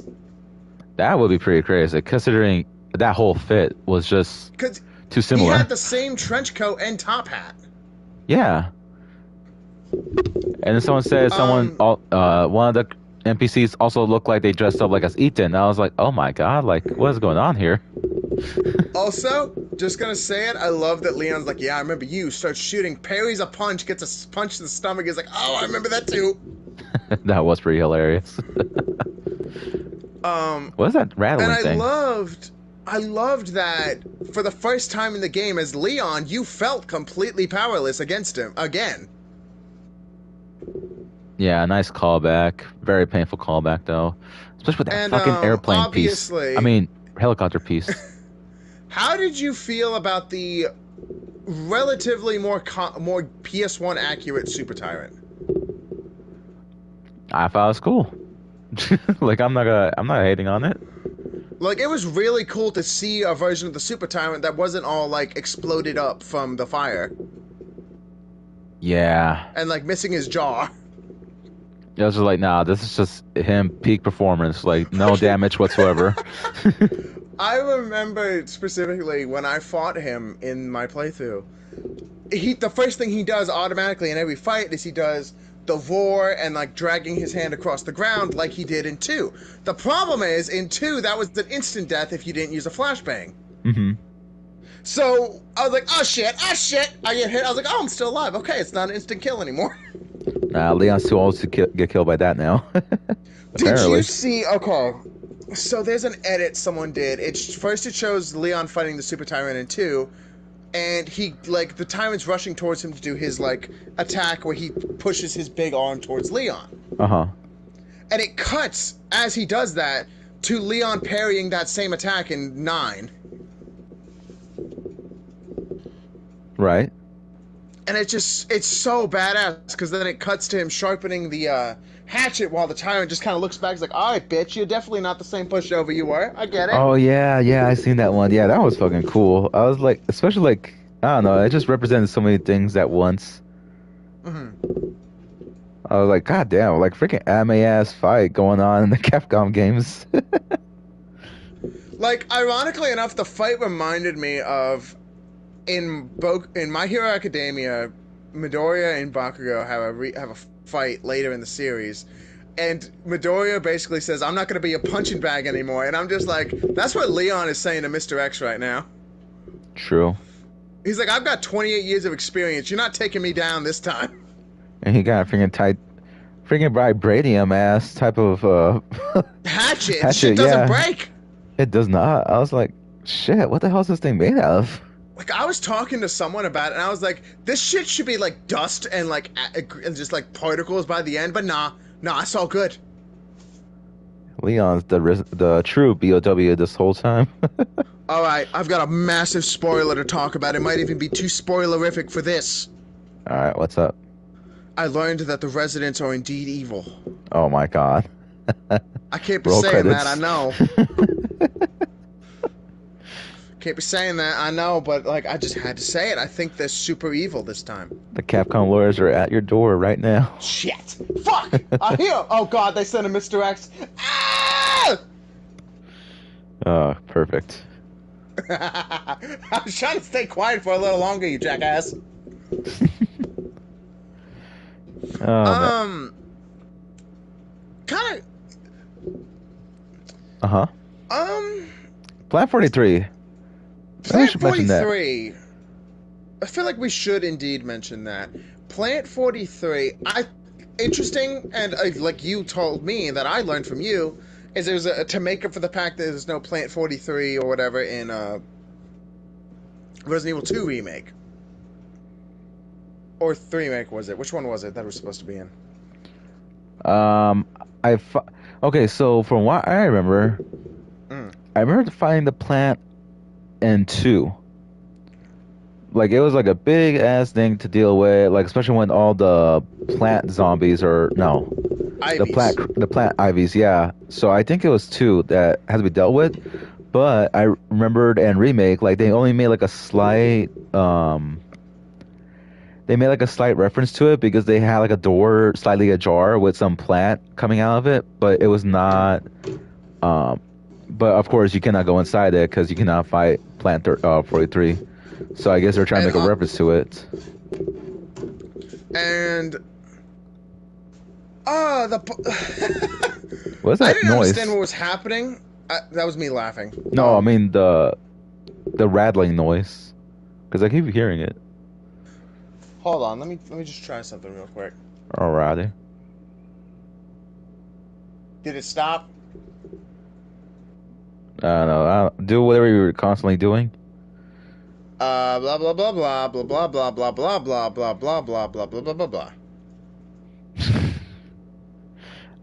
That would be pretty crazy, considering that whole fit was just Because too he similar. had the same trench coat and top hat. Yeah. And then someone said one of the NPCs also looked like they dressed up like as Ethan. I was like, oh my god, like what is going on here? Also, just gonna say it, I love that Leon's like, yeah, I remember you. Starts shooting, parries a punch, gets a punch to the stomach. He's like, oh, I remember that too. That was pretty hilarious. What is that rattling and thing? I loved that for the first time in the game as Leon, you felt completely powerless against him again. Yeah, nice callback. Very painful callback though, especially with that fucking airplane piece. I mean, helicopter piece. How did you feel about the relatively more PS1 accurate Super Tyrant? I thought it was cool. Like I'm not hating on it. Like, it was really cool to see a version of the Super Tyrant that wasn't all like exploded up from the fire. Yeah. And like missing his jaw. I was just like, nah, this is just him peak performance, like no damage whatsoever. I remember specifically when I fought him in my playthrough. The first thing he does automatically in every fight is he does the roar and like dragging his hand across the ground like he did in 2. The problem is in 2 that was an instant death if you didn't use a flashbang. Mm-hmm. So I was like, oh shit, I get hit. I was like, oh, I'm still alive. Okay, it's not an instant kill anymore. Leon's too old to get killed by that now. Did you see? Okay, so there's an edit someone did. First it shows Leon fighting the Super Tyrant in 2, and he like the Tyrant's rushing towards him to do his like attack where he pushes his big arm towards Leon. Uh-huh. And it cuts as he does that to Leon parrying that same attack in 9. Right. And it's so badass because then it cuts to him sharpening the hatchet while the Tyrant just kind of looks back. He's like, all right, bitch, you're definitely not the same pushover you were. I get it. Oh, yeah, I seen that one. Yeah, that was fucking cool. I was like, especially like, I don't know, it just represented so many things at once. Mm-hmm. I was like, god damn, like freaking anime-ass fight going on in the Capcom games. Like, ironically enough, the fight reminded me of in My Hero Academia, Midoriya and Bakugo have a fight later in the series, and Midoriya basically says, "I'm not going to be a punching bag anymore," and I'm just like, that's what Leon is saying to Mr. X right now. True. He's like, I've got 28 years of experience. You're not taking me down this time. And he got a freaking vibranium ass type of hatchet. Shit doesn't break. It does not. I was like, shit, what the hell is this thing made of? Like, I was talking to someone about it, and I was like, this shit should be like dust and like just like particles by the end, but nah, it's all good. Leon's the true BOW this whole time. All right, I've got a massive spoiler to talk about. It might even be too spoilerific for this. All right, what's up? I learned that the residents are indeed evil. Oh my god. I can't be saying that, I know. Can't be saying that, I know, but like I just had to say it. I think they're super evil this time. The Capcom lawyers are at your door right now. Shit! Fuck! I hear! Oh god, they sent a Mr. X. Ah! Oh, perfect. I was trying to stay quiet for a little longer, you jackass. Kind of. Plan 43. Plant 43. I feel like we should indeed mention that. Plant 43. Interesting, and like you told me that I learned from you, is there's to make up for the fact that there's no Plant 43 or whatever in Resident Evil 2 remake. Or 3 remake, was it? Which one was it that was supposed to be in? Okay, so from what I remember, I remember finding the plant in 2. Like, it was like a big ass thing to deal with, like especially when all the plant zombies are Ivies. The plant ivies, yeah. So I think it was two that had to be dealt with. But I remembered and remake, like they only made like a slight they made like a slight reference to it because they had like a door slightly ajar with some plant coming out of it, but it was not um but of course you cannot go inside it because you cannot fight plant 43. So I guess they're trying to And make a reference to it. and the What's I that didn't understand noise? what was happening. That was me laughing. No, I mean the rattling noise because I keep hearing it. Hold on, let me just try something real quick. Alrighty. Did it stop? I don't know. Do whatever you were constantly doing. Blah blah blah blah blah blah blah blah blah blah blah blah blah blah blah blah blah blah.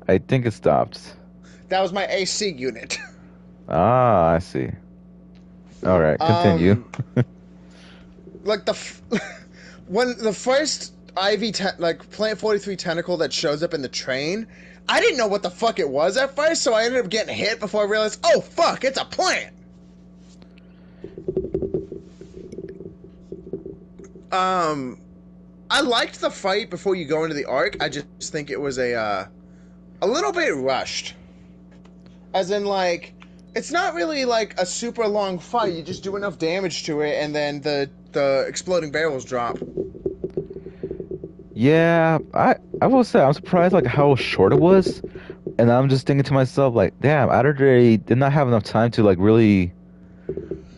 I think it stopped. That was my AC unit. Ah, I see. All right, continue. Like when the first like Plant 43 tentacle that shows up in the train, I didn't know what the fuck it was at first, so I ended up getting hit before I realized, oh fuck, it's a plant. I liked the fight before you go into the arc. I just think it was a little bit rushed. As in, like, it's not really like a super long fight. You just do enough damage to it, and then the exploding barrels drop. Yeah, I will say I'm surprised like how short it was, and I'm just thinking to myself like, damn, either they did not have enough time to like really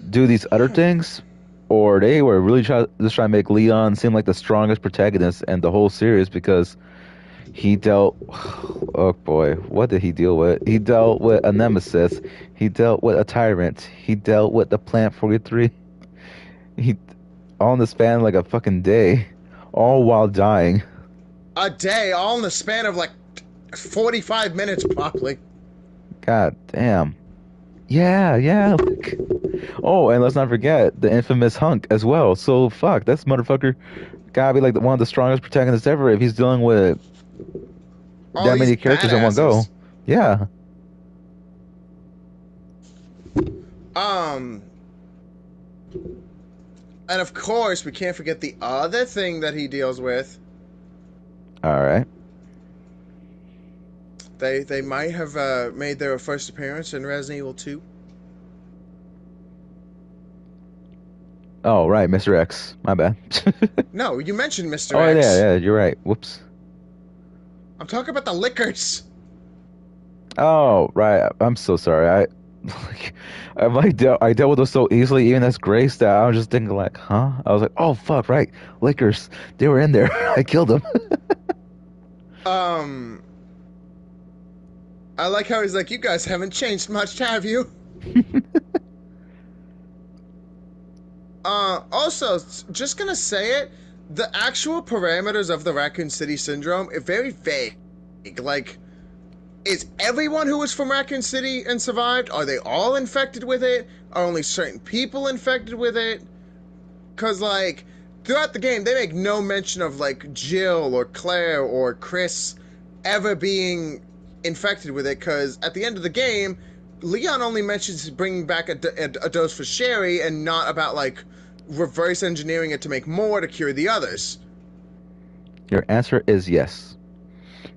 do these other things, or they were really just trying to make Leon seem like the strongest protagonist in the whole series because he dealt, oh boy, what did he deal with? He dealt with a nemesis, he dealt with a tyrant, he dealt with the Plant 43. He all in the span of like a fucking day, all while dying. A day, all in the span of like 45 minutes, probably. God damn. Yeah, yeah. Like, oh, and let's not forget the infamous Hunk as well. So fuck, that's motherfucker gotta be like one of the strongest protagonists ever if he's dealing with All that these many characters in one go. badasses. Yeah. Um, and of course, we can't forget the other thing that he deals with. All right. They might have made their first appearance in Resident Evil 2. Oh, right, Mr. X. My bad. No, you mentioned Mr. Oh, yeah, X. yeah, you're right. Whoops. I'm talking about the liquors. Oh, right. I'm so sorry. Like, I dealt with those so easily, even as Grace, that I was just thinking like, huh? I was like, oh fuck, right, liquors, they were in there. I killed them. Um, I like how he's like, you guys haven't changed much, have you? Also, just gonna say it, the actual parameters of the Raccoon City Syndrome are very vague. Like, is everyone who was from Raccoon City and survived, are they all infected with it? Are only certain people infected with it? Because, like, throughout the game, they make no mention of, like, Jill or Claire or Chris ever being infected with it, because at the end of the game, Leon only mentions bringing back a dose for Sherry and not about, like, reverse engineering it to make more to cure the others. Your answer is yes.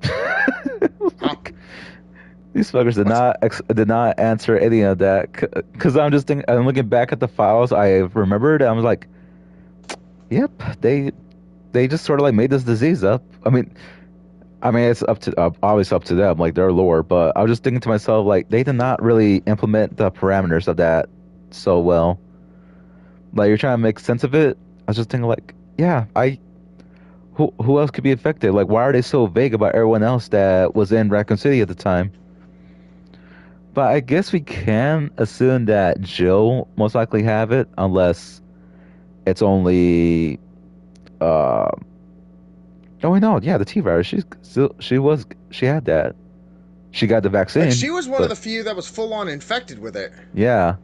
Huh? Like, these fuckers What? did not answer any of that because I'm just thinking. I'm looking back at the files I remembered. And I was like, yep, they just sort of like made this disease up. I mean, it's up to obviously up to them, like their lore. But I was just thinking to myself, like they did not really implement the parameters of that so well. Like you're trying to make sense of it. I was just thinking, like, yeah, who else could be affected? Like, why are they so vague about everyone else that was in Raccoon City at the time? But I guess we can assume that Jill most likely have it, unless it's only. Uh, oh, wait, no, yeah, the T virus. She had that. She got the Like, vaccine, she was one of but the few that was full-on infected with it. yeah.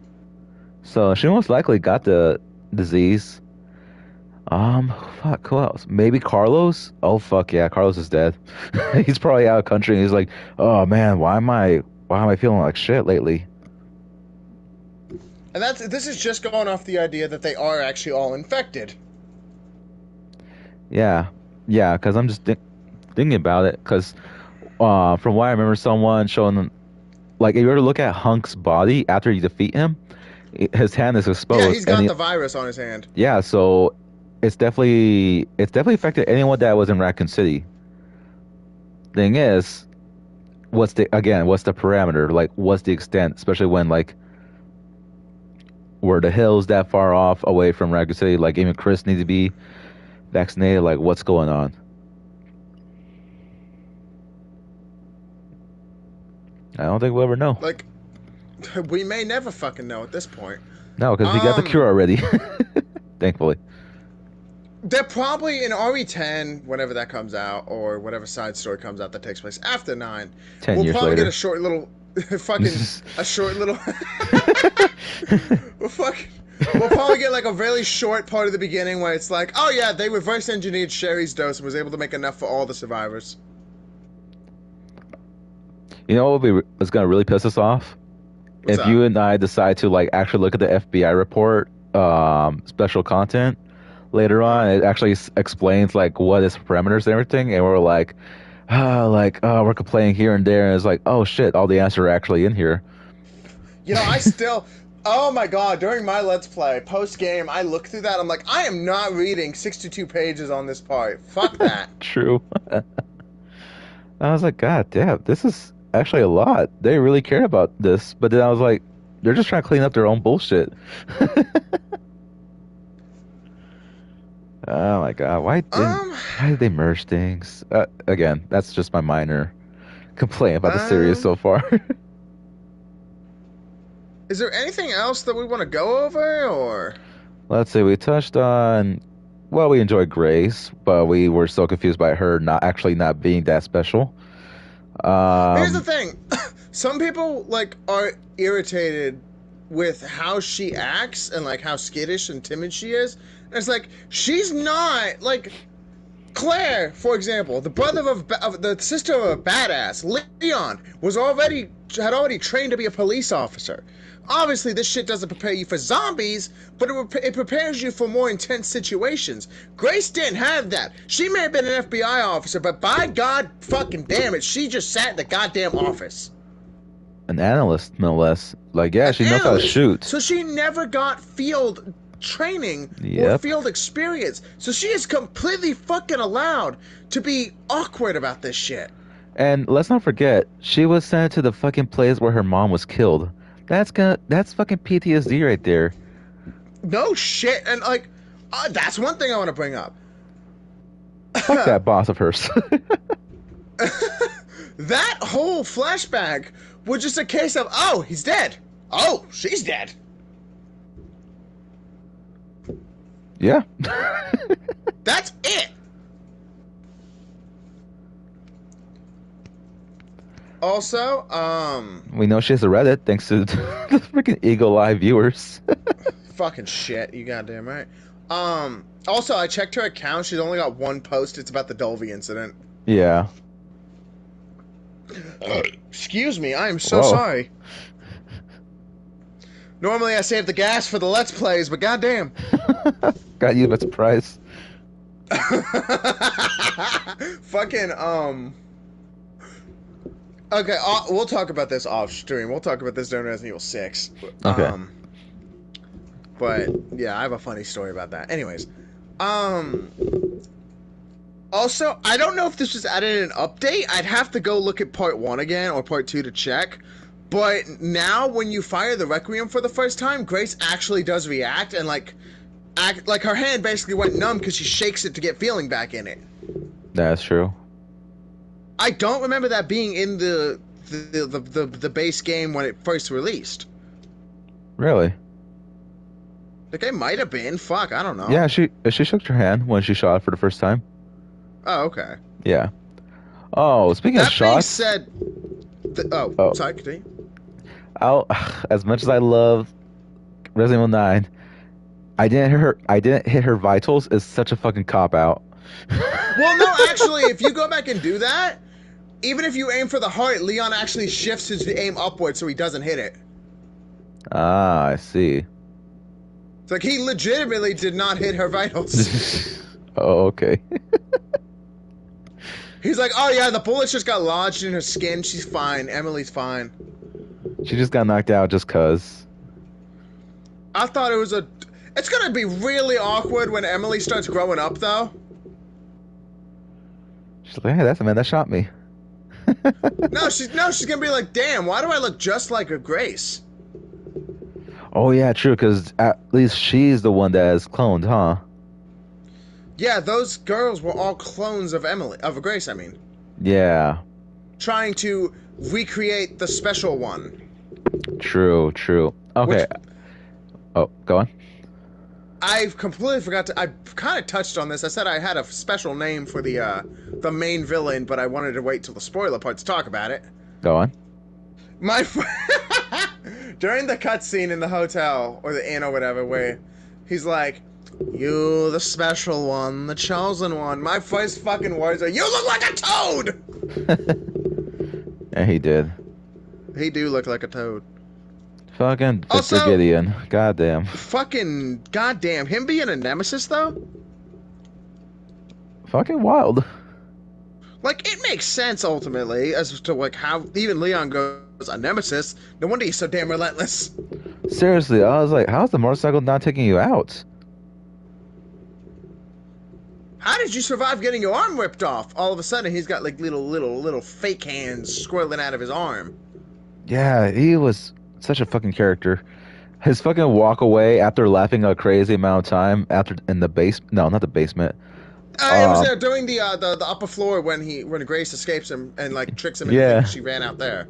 So she most likely got the disease. Fuck, who else? Maybe Carlos? Oh, fuck yeah, Carlos is dead. He's probably out of country and he's like, oh man, why am I feeling like shit lately? And this is just going off the idea that they are actually all infected. Yeah, yeah, because I'm just thinking about it. Because from what I remember, someone showing them, like, if you were to look at Hunk's body after you defeat him, his hand is Yeah, exposed, he's got the virus on his hand. yeah, so it's definitely affected anyone that was in Raccoon City. Thing is, what's the parameter? Like, what's the extent? Especially when like were the hills that far off away from Raccoon City? Like, even Chris needs to be vaccinated. Like, what's going on? I don't think we'll ever know. Like, we may never fucking know at this point. No, because we got the cure already. Thankfully. They're probably in RE10, whenever that comes out, or whatever side story comes out that takes place after 9. 10 years probably later. Get a short little... a short little... We'll probably get like a really short part of the beginning where it's like, oh yeah, they reverse engineered Sherry's dose and was able to make enough for all the survivors. You know what was going to really piss us off? What's if that? you and I decide to like actually look at the FBI report, special content later on, it actually explains like what is parameters and everything, and we're like, we're complaining here and there, and it's like, oh shit, all the answers are actually in here. You know, I still... Oh my god, during my Let's Play, post-game, I look through that, I'm like, I am not reading 62 pages on this part. Fuck that. True. I was like, God damn, this is actually a lot. They really care about this. But then I was like, they're just trying to clean up their own bullshit. Oh my God, why did they merge things? Again, that's just my minor complaint about the series so far. Is there anything else that we want to go over, or? Let's see, we touched on, well, we enjoyed Grace, but we were so confused by her not being that special. Here's the thing. Some people, like, are irritated with how she acts and, like, how skittish and timid she is. And it's like, she's not, like... Claire, for example, the brother of the sister of a badass, Leon, had already trained to be a police officer. Obviously, this shit doesn't prepare you for zombies, but it prepares you for more intense situations. Grace didn't have that. She may have been an FBI officer, but by God fucking damn it, she just sat in the goddamn office. An analyst, no less. Like, yeah, she knows how to shoot. So she never got field training or field experience. So she is completely fucking allowed to be awkward about this shit. And let's not forget, she was sent to the fucking place where her mom was killed. That's fucking PTSD right there. No shit. And like, that's one thing I want to bring up. Fuck that boss of hers. That whole flashback was just a case of, oh, he's dead. Oh, she's dead. Yeah. That's it. Also, we know she has a Reddit thanks to the freaking Eagle Eye viewers. Fucking shit, you goddamn right. Also, I checked her account. She's only got one post. It's about the Dolby incident. Yeah. Excuse me, I am so sorry. Normally I save the gas for the Let's Plays, but goddamn. Got you by surprise. Fucking, okay, we'll talk about this off stream. We'll talk about this during Resident Evil 6. Okay. But, yeah, I have a funny story about that. Anyways, also, I don't know if this was added in an update. I'd have to go look at part 1 again, or part 2 to check. But now, when you fire the Requiem for the first time, Grace actually does react, and, like her hand basically went numb because she shakes it to get feeling back in it. That's true. I don't remember that being in the base game when it first released. Really? Like, it might have been. Fuck, I don't know. Yeah, she shook her hand when she shot for the first time. Oh, okay. Yeah. Oh, speaking of shots. That being said... sorry, continue. As much as I love Resident Evil 9, I didn't hit her vitals is such a fucking cop out. Well, no, actually, if you go back and do that, even if you aim for the heart, Leon actually shifts his aim upward so he doesn't hit it. Ah, I see. It's like he legitimately did not hit her vitals. Oh, okay. He's like, oh yeah, the bullets just got lodged in her skin. She's fine. Emily's fine. She just got knocked out just cuz. I thought it was a... It's gonna be really awkward when Emily starts growing up, though. She's like, hey, that's the man that shot me. No, she's gonna be like, damn, why do I look just like a Grace? Oh yeah, true, because at least she's the one that is cloned, huh? Yeah, those girls were all clones of Grace, I mean. Yeah. Trying to recreate the special one. True, true. Okay. Oh, go on. I completely forgot to... I kind of touched on this. I said I had a special name for the main villain, but I wanted to wait till the spoiler part to talk about it. Go on. During the cutscene in the hotel, or the inn or whatever, where he's like, you the special one, the chosen one, my first fucking words are, you look like a toad! Yeah, he did. He do look like a toad. Fucking Victor Gideon. Goddamn. Fucking goddamn. Him being a nemesis, though? Fucking wild. Like, it makes sense, ultimately, as to, like, how even Leon goes, a nemesis. No wonder he's so damn relentless. Seriously, I was like, how's the motorcycle not taking you out? How did you survive getting your arm ripped off? All of a sudden, he's got, like, little fake hands squirreling out of his arm. Yeah, he was such a fucking character. His fucking walk away after laughing a crazy amount of time after in the basement. No, not the basement. It was there during the upper floor when Grace escapes him and like tricks him and thinks she ran out there.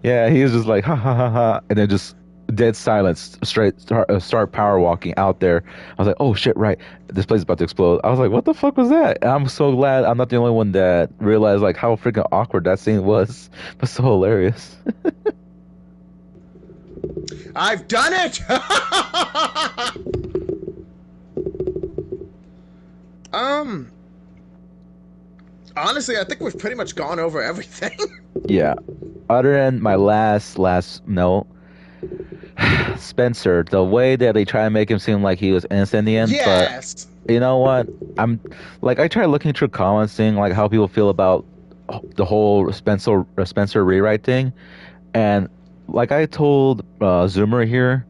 Yeah, he was just like ha ha ha ha, and then just dead silence, straight start power walking out there. I was like, oh shit, right, this place is about to explode. I was like, what the fuck was that? And I'm so glad I'm not the only one that realized like how freaking awkward that scene was, but so hilarious. I've done it. Honestly, I think we've pretty much gone over everything. Yeah. Other than my last note, Spencer, the way that they try to make him seem like he was innocent in the end, yes. But you know what? I tried looking through comments, seeing like how people feel about the whole Spencer rewrite thing, and like I told Zoomer here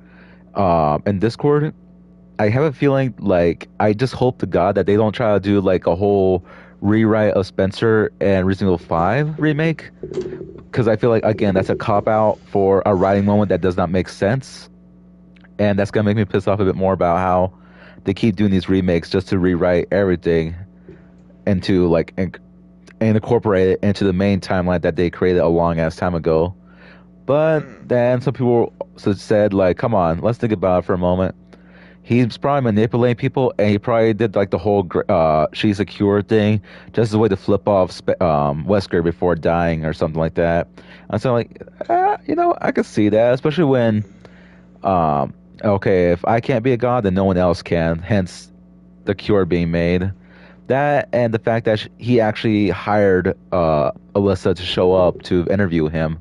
in Discord, I have a feeling like I just hope to God that they don't try to do like a whole rewrite of Spencer and Resident Evil 5 remake, because I feel like again that's a cop out for a writing moment that does not make sense, and that's gonna make me piss off a bit more about how they keep doing these remakes just to rewrite everything into like and incorporate it into the main timeline that they created a long ass time ago. But then some people said like, come on, let's think about it for a moment. He's probably manipulating people, and he probably did like the whole she's a cure thing just as a way to flip off Wesker before dying or something like that. And so like, I could see that, especially when, okay, if I can't be a god, then no one else can. Hence, the cure being made. That and the fact that he actually hired Alyssa to show up to interview him.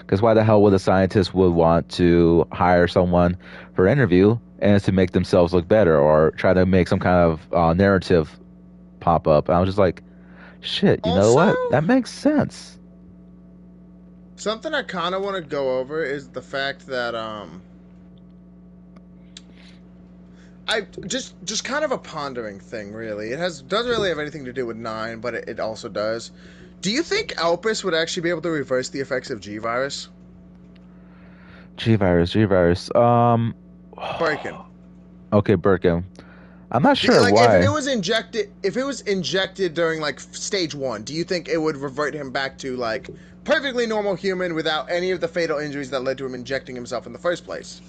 Because why the hell would a scientist would want to hire someone for an interview and it's to make themselves look better or try to make some kind of narrative pop up? And I was just like, shit, you know what? That makes sense. Something I kind of want to go over is the fact that I just kind of a pondering thing, really. It doesn't really have anything to do with 9, but it also does. Do you think Elpis would actually be able to reverse the effects of G-Virus? G-Virus. Birkin. Okay, Birkin. I'm not sure like, why. If it was injected during like stage 1, do you think it would revert him back to like perfectly normal human without any of the fatal injuries that led to him injecting himself in the first place?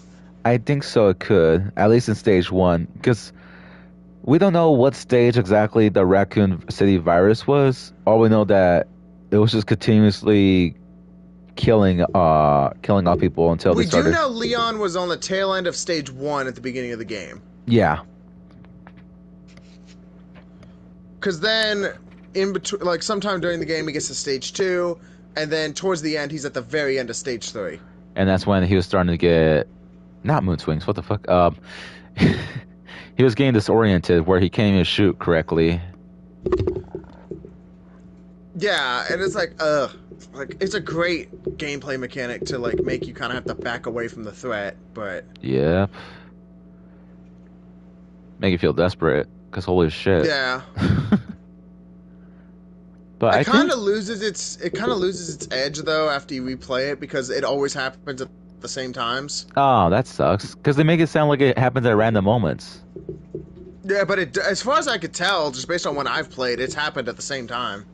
I think so. It could, at least in stage 1, because we don't know what stage exactly the Raccoon City virus was. All we know that it was just continuously killing off people until they started. We do know Leon was on the tail end of stage 1 at the beginning of the game. Yeah. Because then, in between, like sometime during the game, he gets to stage 2, and then towards the end, he's at the very end of stage 3. And that's when he was starting to get not moon swings. What the fuck? He was getting disoriented where he can't even shoot correctly. Yeah, and it's like, like it's a great gameplay mechanic to like make you kind of have to back away from the threat, but Yep. Make you feel desperate because holy shit. yeah. But it kind of loses its edge though after you replay it because it always happens at the same times. Oh, that sucks. Because they make it sound like it happens at random moments. Yeah, but as far as I could tell, just based on when I've played, it's happened at the same time.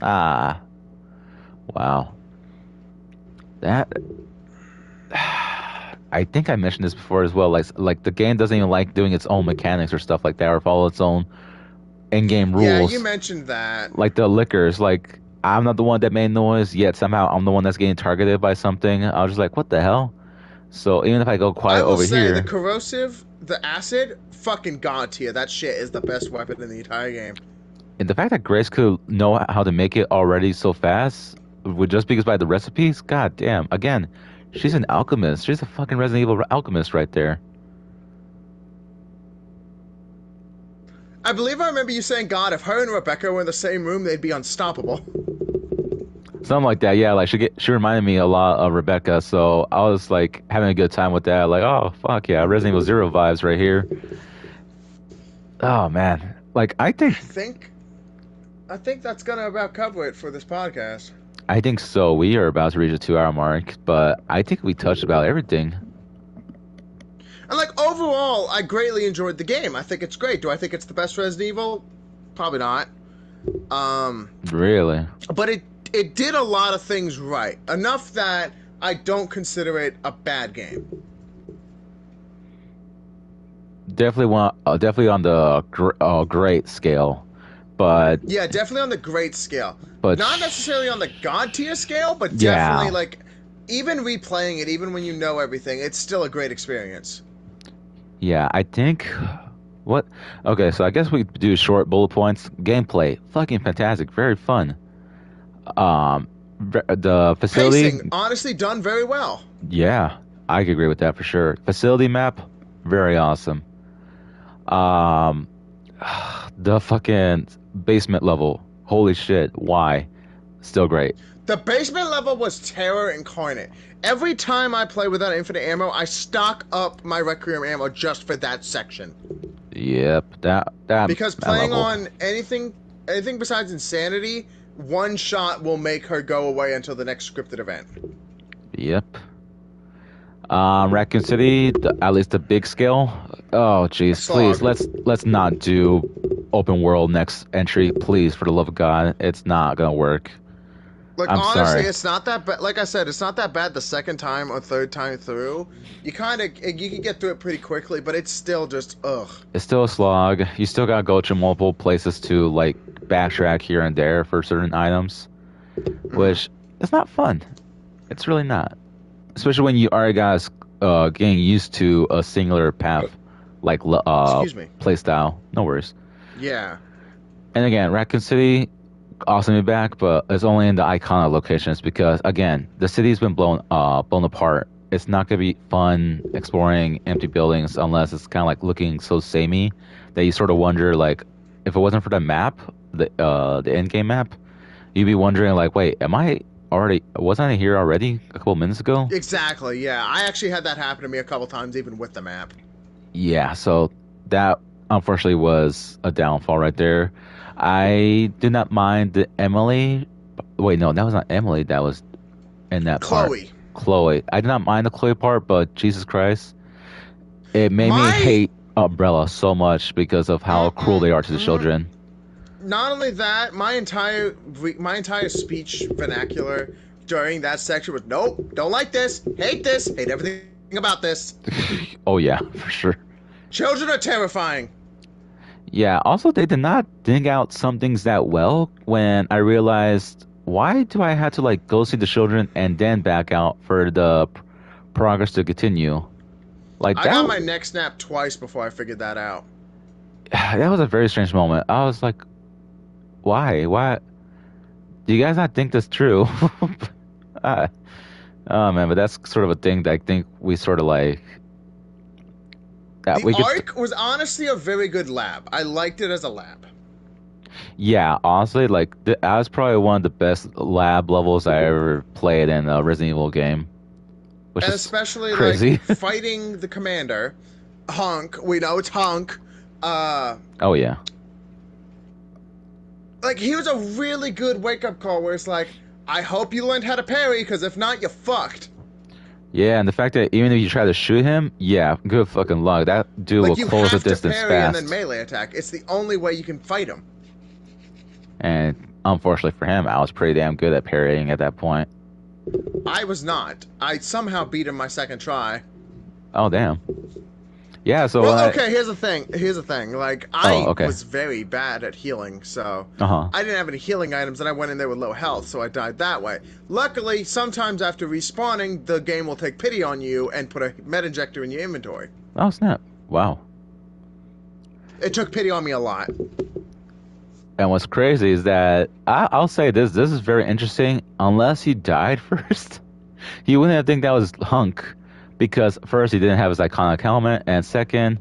Ah. Wow. That I think I mentioned this before as well. Like the game doesn't even like doing its own mechanics or stuff like that or follow its own in-game rules. Yeah, you mentioned that. Like the liquors, like I'm not the one that made noise, yet somehow I'm the one that's getting targeted by something. I was just like, what the hell? So even if I go quiet over here, the corrosive, the acid, fucking god tier. That shit is the best weapon in the entire game. and the fact that Grace could know how to make it already so fast, with just because by the recipes, god damn. Again, she's an alchemist. She's a fucking Resident Evil alchemist right there. I believe I remember you saying, God, if her and Rebecca were in the same room, they'd be unstoppable. Something like that, yeah. Like she reminded me a lot of Rebecca, so I was like having a good time with that. Like, oh fuck yeah, Resident Evil Zero vibes right here. Oh man, like I think that's gonna about cover it for this podcast. I think so. We are about to reach a 2 hour mark, but I think we touched about everything. And like overall, I greatly enjoyed the game. I think it's great. Do I think it's the best Resident Evil? Probably not. Really? But it did a lot of things right. Enough that I don't consider it a bad game. Definitely definitely on the great scale, but yeah, definitely on the great scale. But not necessarily on the god tier scale, but definitely like even replaying it, even when you know everything, it's still a great experience. Yeah, I think okay, so I guess we do short bullet points. Gameplay, fucking fantastic, very fun. The facility, pacing, honestly done very well. Yeah, I could agree with that for sure. Facility map, very awesome. The fucking basement level, holy shit, why? Still great. The basement level was terror incarnate. Every time I play without infinite ammo, I stock up my Requiem ammo just for that section. Yep, that because playing on anything besides insanity, one shot will make her go away until the next scripted event. Yep. Raccoon City, at least the big scale. Oh, jeez, please let's not do open world next entry, please, for the love of God. It's not gonna work. Like honestly, it's not that bad. Like I said, it's not that bad the second time or third time through. You can get through it pretty quickly, but it's still just ugh. It's still a slog. You still gotta go to multiple places to like backtrack here and there for certain items, which is not fun. It's really not, especially when you already guys getting used to a singular path, like play style. No worries. Yeah. And again, Raccoon City, awesome to be back, but it's only in the iconic locations because again, the city's been blown apart. It's not gonna be fun exploring empty buildings unless it's kind of like looking so samey that you sort of wonder, like, if it wasn't for the map, the end game map, you'd be wondering like, wait, wasn't I here already a couple minutes ago? Exactly. Yeah, I actually had that happen to me a couple times, even with the map. Yeah, so that unfortunately was a downfall right there. I did not mind the Emily. Wait, no, that was not Emily. That was in that Chloe. part. Chloe. I did not mind the Chloe part, but Jesus Christ, it made me hate Umbrella so much because of how cruel they are to the children. Not only that, my entire speech vernacular during that section was nope, don't like this, hate everything about this. Oh yeah, for sure. Children are terrifying. Yeah, also they did not dig out some things that well when I realized, why do I have to like go see the children and then back out for the progress to continue? Like I got my neck snapped twice before I figured that out. that was a very strange moment. I was like, why? Why? Do you guys not think that's true? uh, oh man, but that's sort of a thing that I think we sort of like. That The we could. Ark was honestly a very good lab. I liked it as a lab. Yeah, honestly, like that was probably one of the best lab levels I ever played in a Resident Evil game, which And is especially crazy. like fighting the commander, Hunk. We know it's Hunk. Oh yeah. Like he was a really good wake up call where it's like, I hope you learned how to parry, because if not, you're fucked. Yeah, and the fact that even if you try to shoot him, yeah, good fucking luck. That dude Like will you close the have to distance parry and then fast. melee attack. It's the only way you can fight him. And unfortunately for him, I was pretty damn good at parrying at that point. I was not. I somehow beat him my second try. Oh damn. Yeah, so Well, okay, here's the thing. Like, I okay. was very bad at healing, so Uh-huh. I didn't have any healing items, and I went in there with low health, so I died that way. Luckily, sometimes after respawning, the game will take pity on you and put a med injector in your inventory. Oh snap. Wow. It took pity on me a lot. And what's crazy is that I'll say this is very interesting. Unless he died first, you wouldn't think that was Hunk, because first he didn't have his iconic helmet, and second,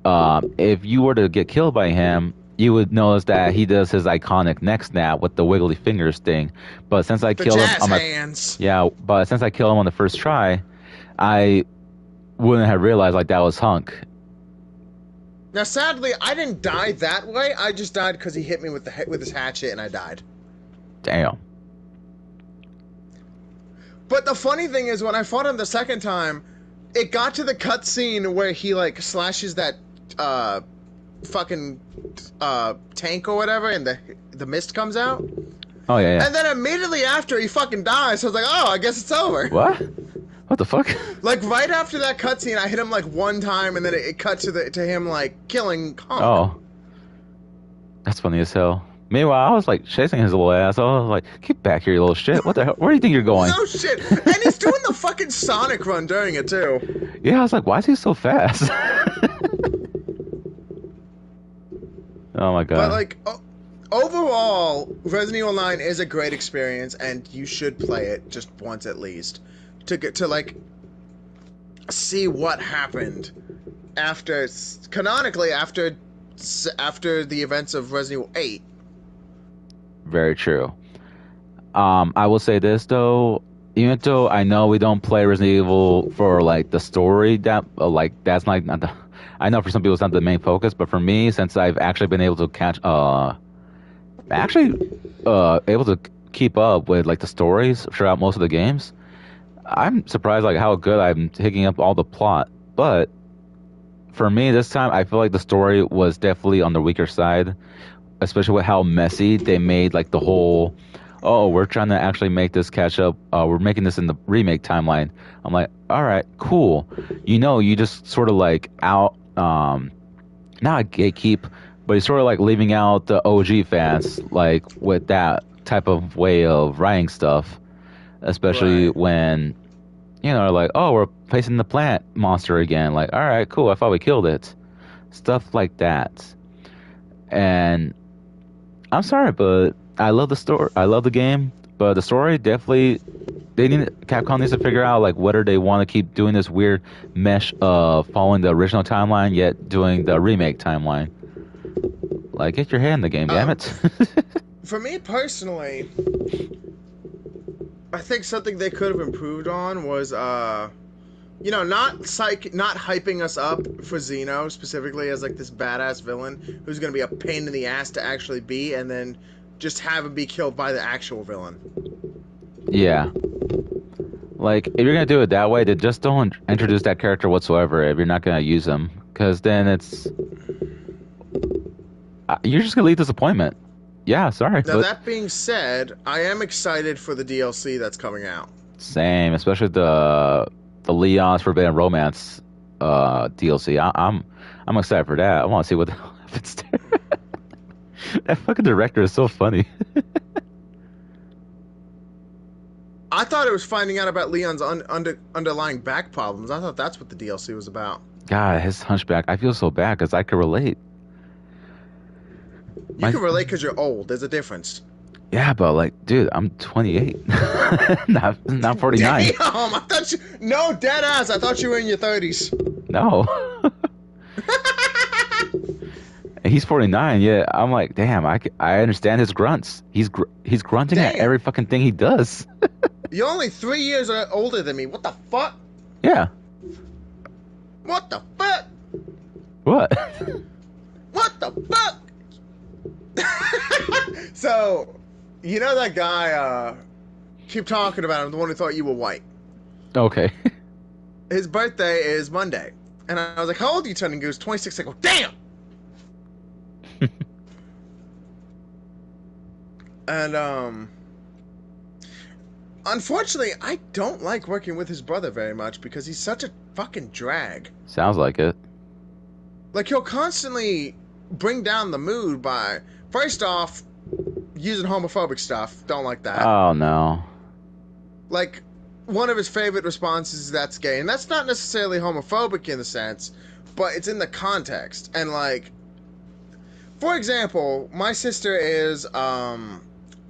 if you were to get killed by him, you would notice that he does his iconic neck snap with the wiggly fingers thing. But since I killed him on but since I killed him on the first try, I wouldn't have realized like that was Hunk. Now, sadly, I didn't die that way. I just died because he hit me with his hatchet, and I died. Damn. But the funny thing is, when I fought him the second time, it got to the cutscene where he like slashes that fucking tank or whatever, and the mist comes out. Oh yeah. And then immediately after, he fucking dies. So I was like, oh, I guess it's over. What? What the fuck? Like right after that cutscene, I hit him like one time, and then it cut to him like killing Kong. Oh, that's funny as hell. Meanwhile, I was like chasing his little ass. I was like, "Get back here, you little shit! What the hell? Where do you think you're going?" No shit. And he's doing the fucking Sonic run during it too. Yeah, I was like, "Why is he so fast?" Oh my god. But like, overall, Resident Evil 9 is a great experience, and you should play it just once at least to get to like see what happened canonically after the events of Resident Evil 8. Very true. I will say this though, even though I know we don't play Resident Evil for like the story, that like that's like not the. I know for some people it's not the main focus, but for me, since I've actually been able to able to keep up with like the stories throughout most of the games, I'm surprised like how good I'm picking up all the plot. But for me this time, I feel like the story was definitely on the weaker side, especially with how messy they made like the whole. Oh, we're trying to actually make this catch up. We're making this in the remake timeline. I'm like, all right, cool. You just sort of like out, not a gatekeep, but you're sort of like leaving out the OG fans, like with that type of way of writing stuff, especially Right. when, like, oh, we're facing the plant monster again. Like, all right, cool. I thought we killed it. Stuff like that. And I'm sorry, but I love the story. I love the game, but the story definitely Capcom needs to figure out like whether they want to keep doing this weird mesh of following the original timeline yet doing the remake timeline. Like, get your head in the game, damn it. For me personally, I think something they could have improved on was not hyping us up for Xeno specifically as like this badass villain who's gonna be a pain in the ass to actually be, and then just have him be killed by the actual villain. Yeah. Like, if you're gonna do it that way, then just don't introduce that character whatsoever if you're not gonna use him, because then you're just gonna leave disappointment. Yeah, sorry. Now that being said, I am excited for the DLC that's coming out. Same, especially the Leon's Forbidden Romance DLC. I'm excited for that. I want to see what the hell happens there. That fucking director is so funny. I thought it was finding out about Leon's underlying back problems. I thought that's what the DLC was about. God, his hunchback. I feel so bad because I could relate. You can relate because you're old. There's a difference. Yeah, but like, dude, I'm 28, not 49. Damn, I thought you. No, dead ass. I thought you were in your 30s. No. He's 49. Yeah, I'm like, damn. I understand his grunts. He's grunting at every fucking thing he does. You're only 3 years older than me. What the fuck? Yeah. What the fuck? What? What the fuck? So, you know that guy, keep talking about him, the one who thought you were white. Okay. His birthday is Monday. And I was like, how old are you turning? He goes, 26. I go, damn! And, unfortunately, I don't like working with his brother very much because he's such a fucking drag. Sounds like it. Like, he'll constantly bring down the mood by, first off, using homophobic stuff. Don't like that. Oh, no. Like, one of his favorite responses is that's gay. And that's not necessarily homophobic in the sense, but it's in the context. And, like, for example, my sister is,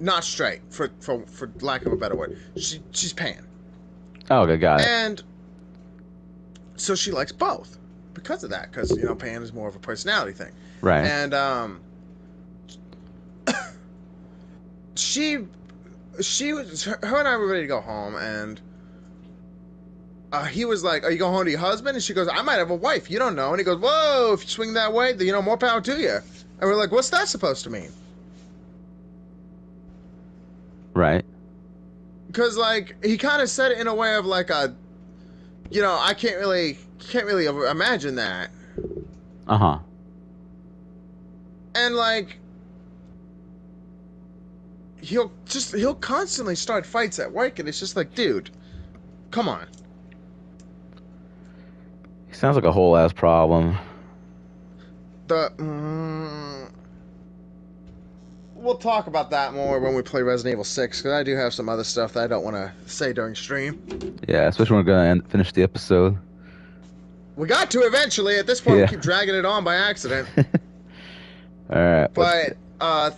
not straight, for lack of a better word. She's pan. Oh, okay, got it. And so she likes both because of that, because, you know, pan is more of a personality thing. Right. And, her and I were ready to go home, and he was like, are you going home to your husband? And she goes, I might have a wife, you don't know. And he goes, whoa, if you swing that way, then, you know, more power to you. And we're like, what's that supposed to mean? Right. Because, like, he kind of said it in a way of, like, you know, I can't really imagine that. Uh-huh. And, like, he'll constantly start fights at work, and it's just like, dude, come on. He sounds like a whole ass problem. We'll talk about that more when we play Resident Evil 6, because I do have some other stuff that I don't want to say during stream. Yeah, especially when we're going to finish the episode. We got to eventually. At this point, we keep dragging it on by accident. All right. But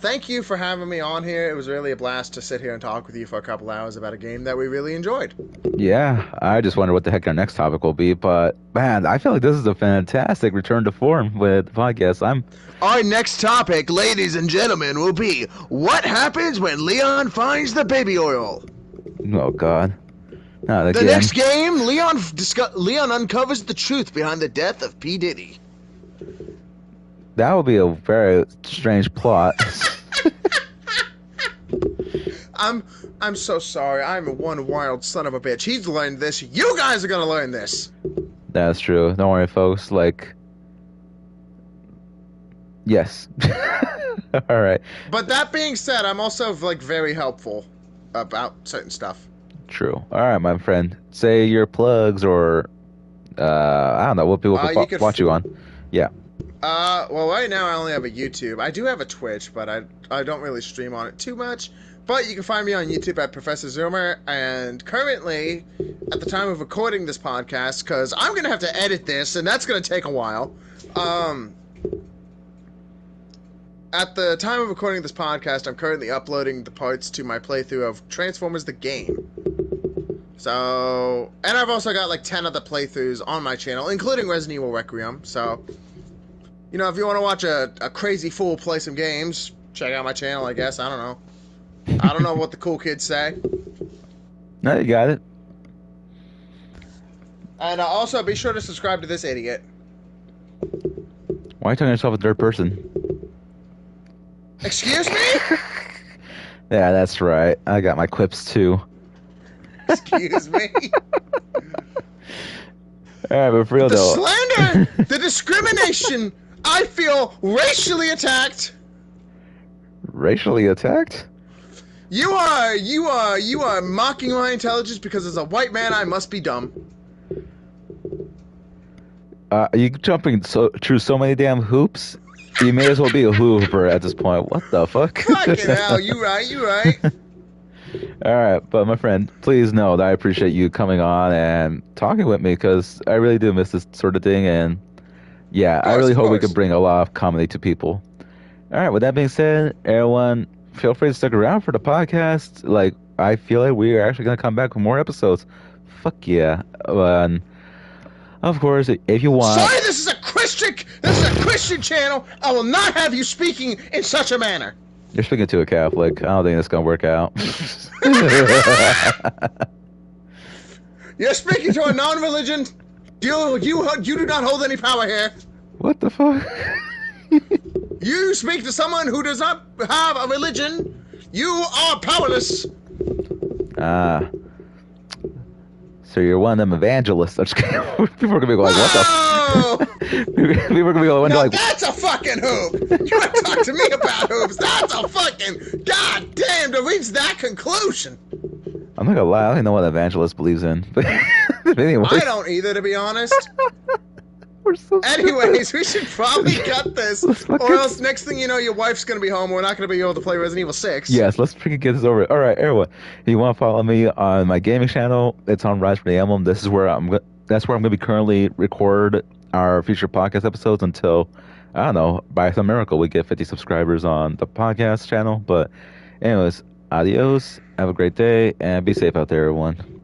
thank you for having me on here. It was really a blast to sit here and talk with you for a couple hours about a game that we really enjoyed. Yeah, I just wonder what the heck our next topic will be. But, man, I feel like this is a fantastic return to form with the podcast. Our next topic, ladies and gentlemen, will be what happens when Leon finds the baby oil. Oh, God. Not the again. next game, Leon uncovers the truth behind the death of P. Diddy. That would be a very strange plot. I'm so sorry. I'm one wild son of a bitch. He's learned this. You guys are gonna learn this. That's true. Don't worry, folks. Like, yes. All right. But that being said, I'm also, like, very helpful about certain stuff. True. All right, my friend. Say your plugs, or I don't know what people can watch you on. Yeah. Well, right now I only have a YouTube. I do have a Twitch, but I don't really stream on it too much. But you can find me on YouTube at ProfessorZoomer, and currently, at the time of recording this podcast, because I'm going to have to edit this, and that's going to take a while, at the time of recording this podcast, I'm currently uploading the parts to my playthrough of Transformers the Game. So, and I've also got like 10 other playthroughs on my channel, including Resident Evil Requiem, so, you know, if you want to watch a crazy fool play some games, check out my channel, I guess. I don't know. I don't know what the cool kids say. No, you got it. And also, be sure to subscribe to this idiot. Why are you telling yourself in third person? Excuse me? Yeah, that's right. I got my quips too. Excuse me? Alright, but for real the though. slander! The discrimination! I feel racially attacked! Racially attacked? You are mocking my intelligence because as a white man I must be dumb. You jumping through so many damn hoops? You may as well be a hooper at this point. What the fuck? Fucking hell, you right. All right, but my friend, please know that I appreciate you coming on and talking with me because I really do miss this sort of thing. And yeah, I really Of hope we could course. bring a lot of comedy to people. All right, with that being said, everyone, feel free to stick around for the podcast. Like, I feel like we are actually going to come back with more episodes. Fuck yeah. Of course, if you want. Sorry, this is a Christian channel. I will not have you speaking in such a manner. You're speaking to a Catholic. I don't think it's going to work out. You're speaking to a non-religion. You do not hold any power here. What the fuck? You speak to someone who does not have a religion. You are powerless. Ah. So you're one of them evangelists. I'm just kidding. People are gonna be like, "What the?" People are gonna be No, like, "That's a fucking hoop." You want to talk to me about hoops? That's a fucking goddamn to reach that conclusion. I'm not gonna lie. I don't even know what an evangelist believes in. But anyway, I don't either, to be honest. We're so Anyways, we should probably cut this, or else next thing you know, your wife's gonna be home. We're not gonna be able to play Resident Evil 6. Yes, let's freaking get this over. All right, everyone. If you want to follow me on my gaming channel, it's on Rise for the Emblem. This is where that's where I'm gonna be currently record our future podcast episodes until I don't know, by some miracle we get 50 subscribers on the podcast channel. But anyways, adios. Have a great day and be safe out there, everyone.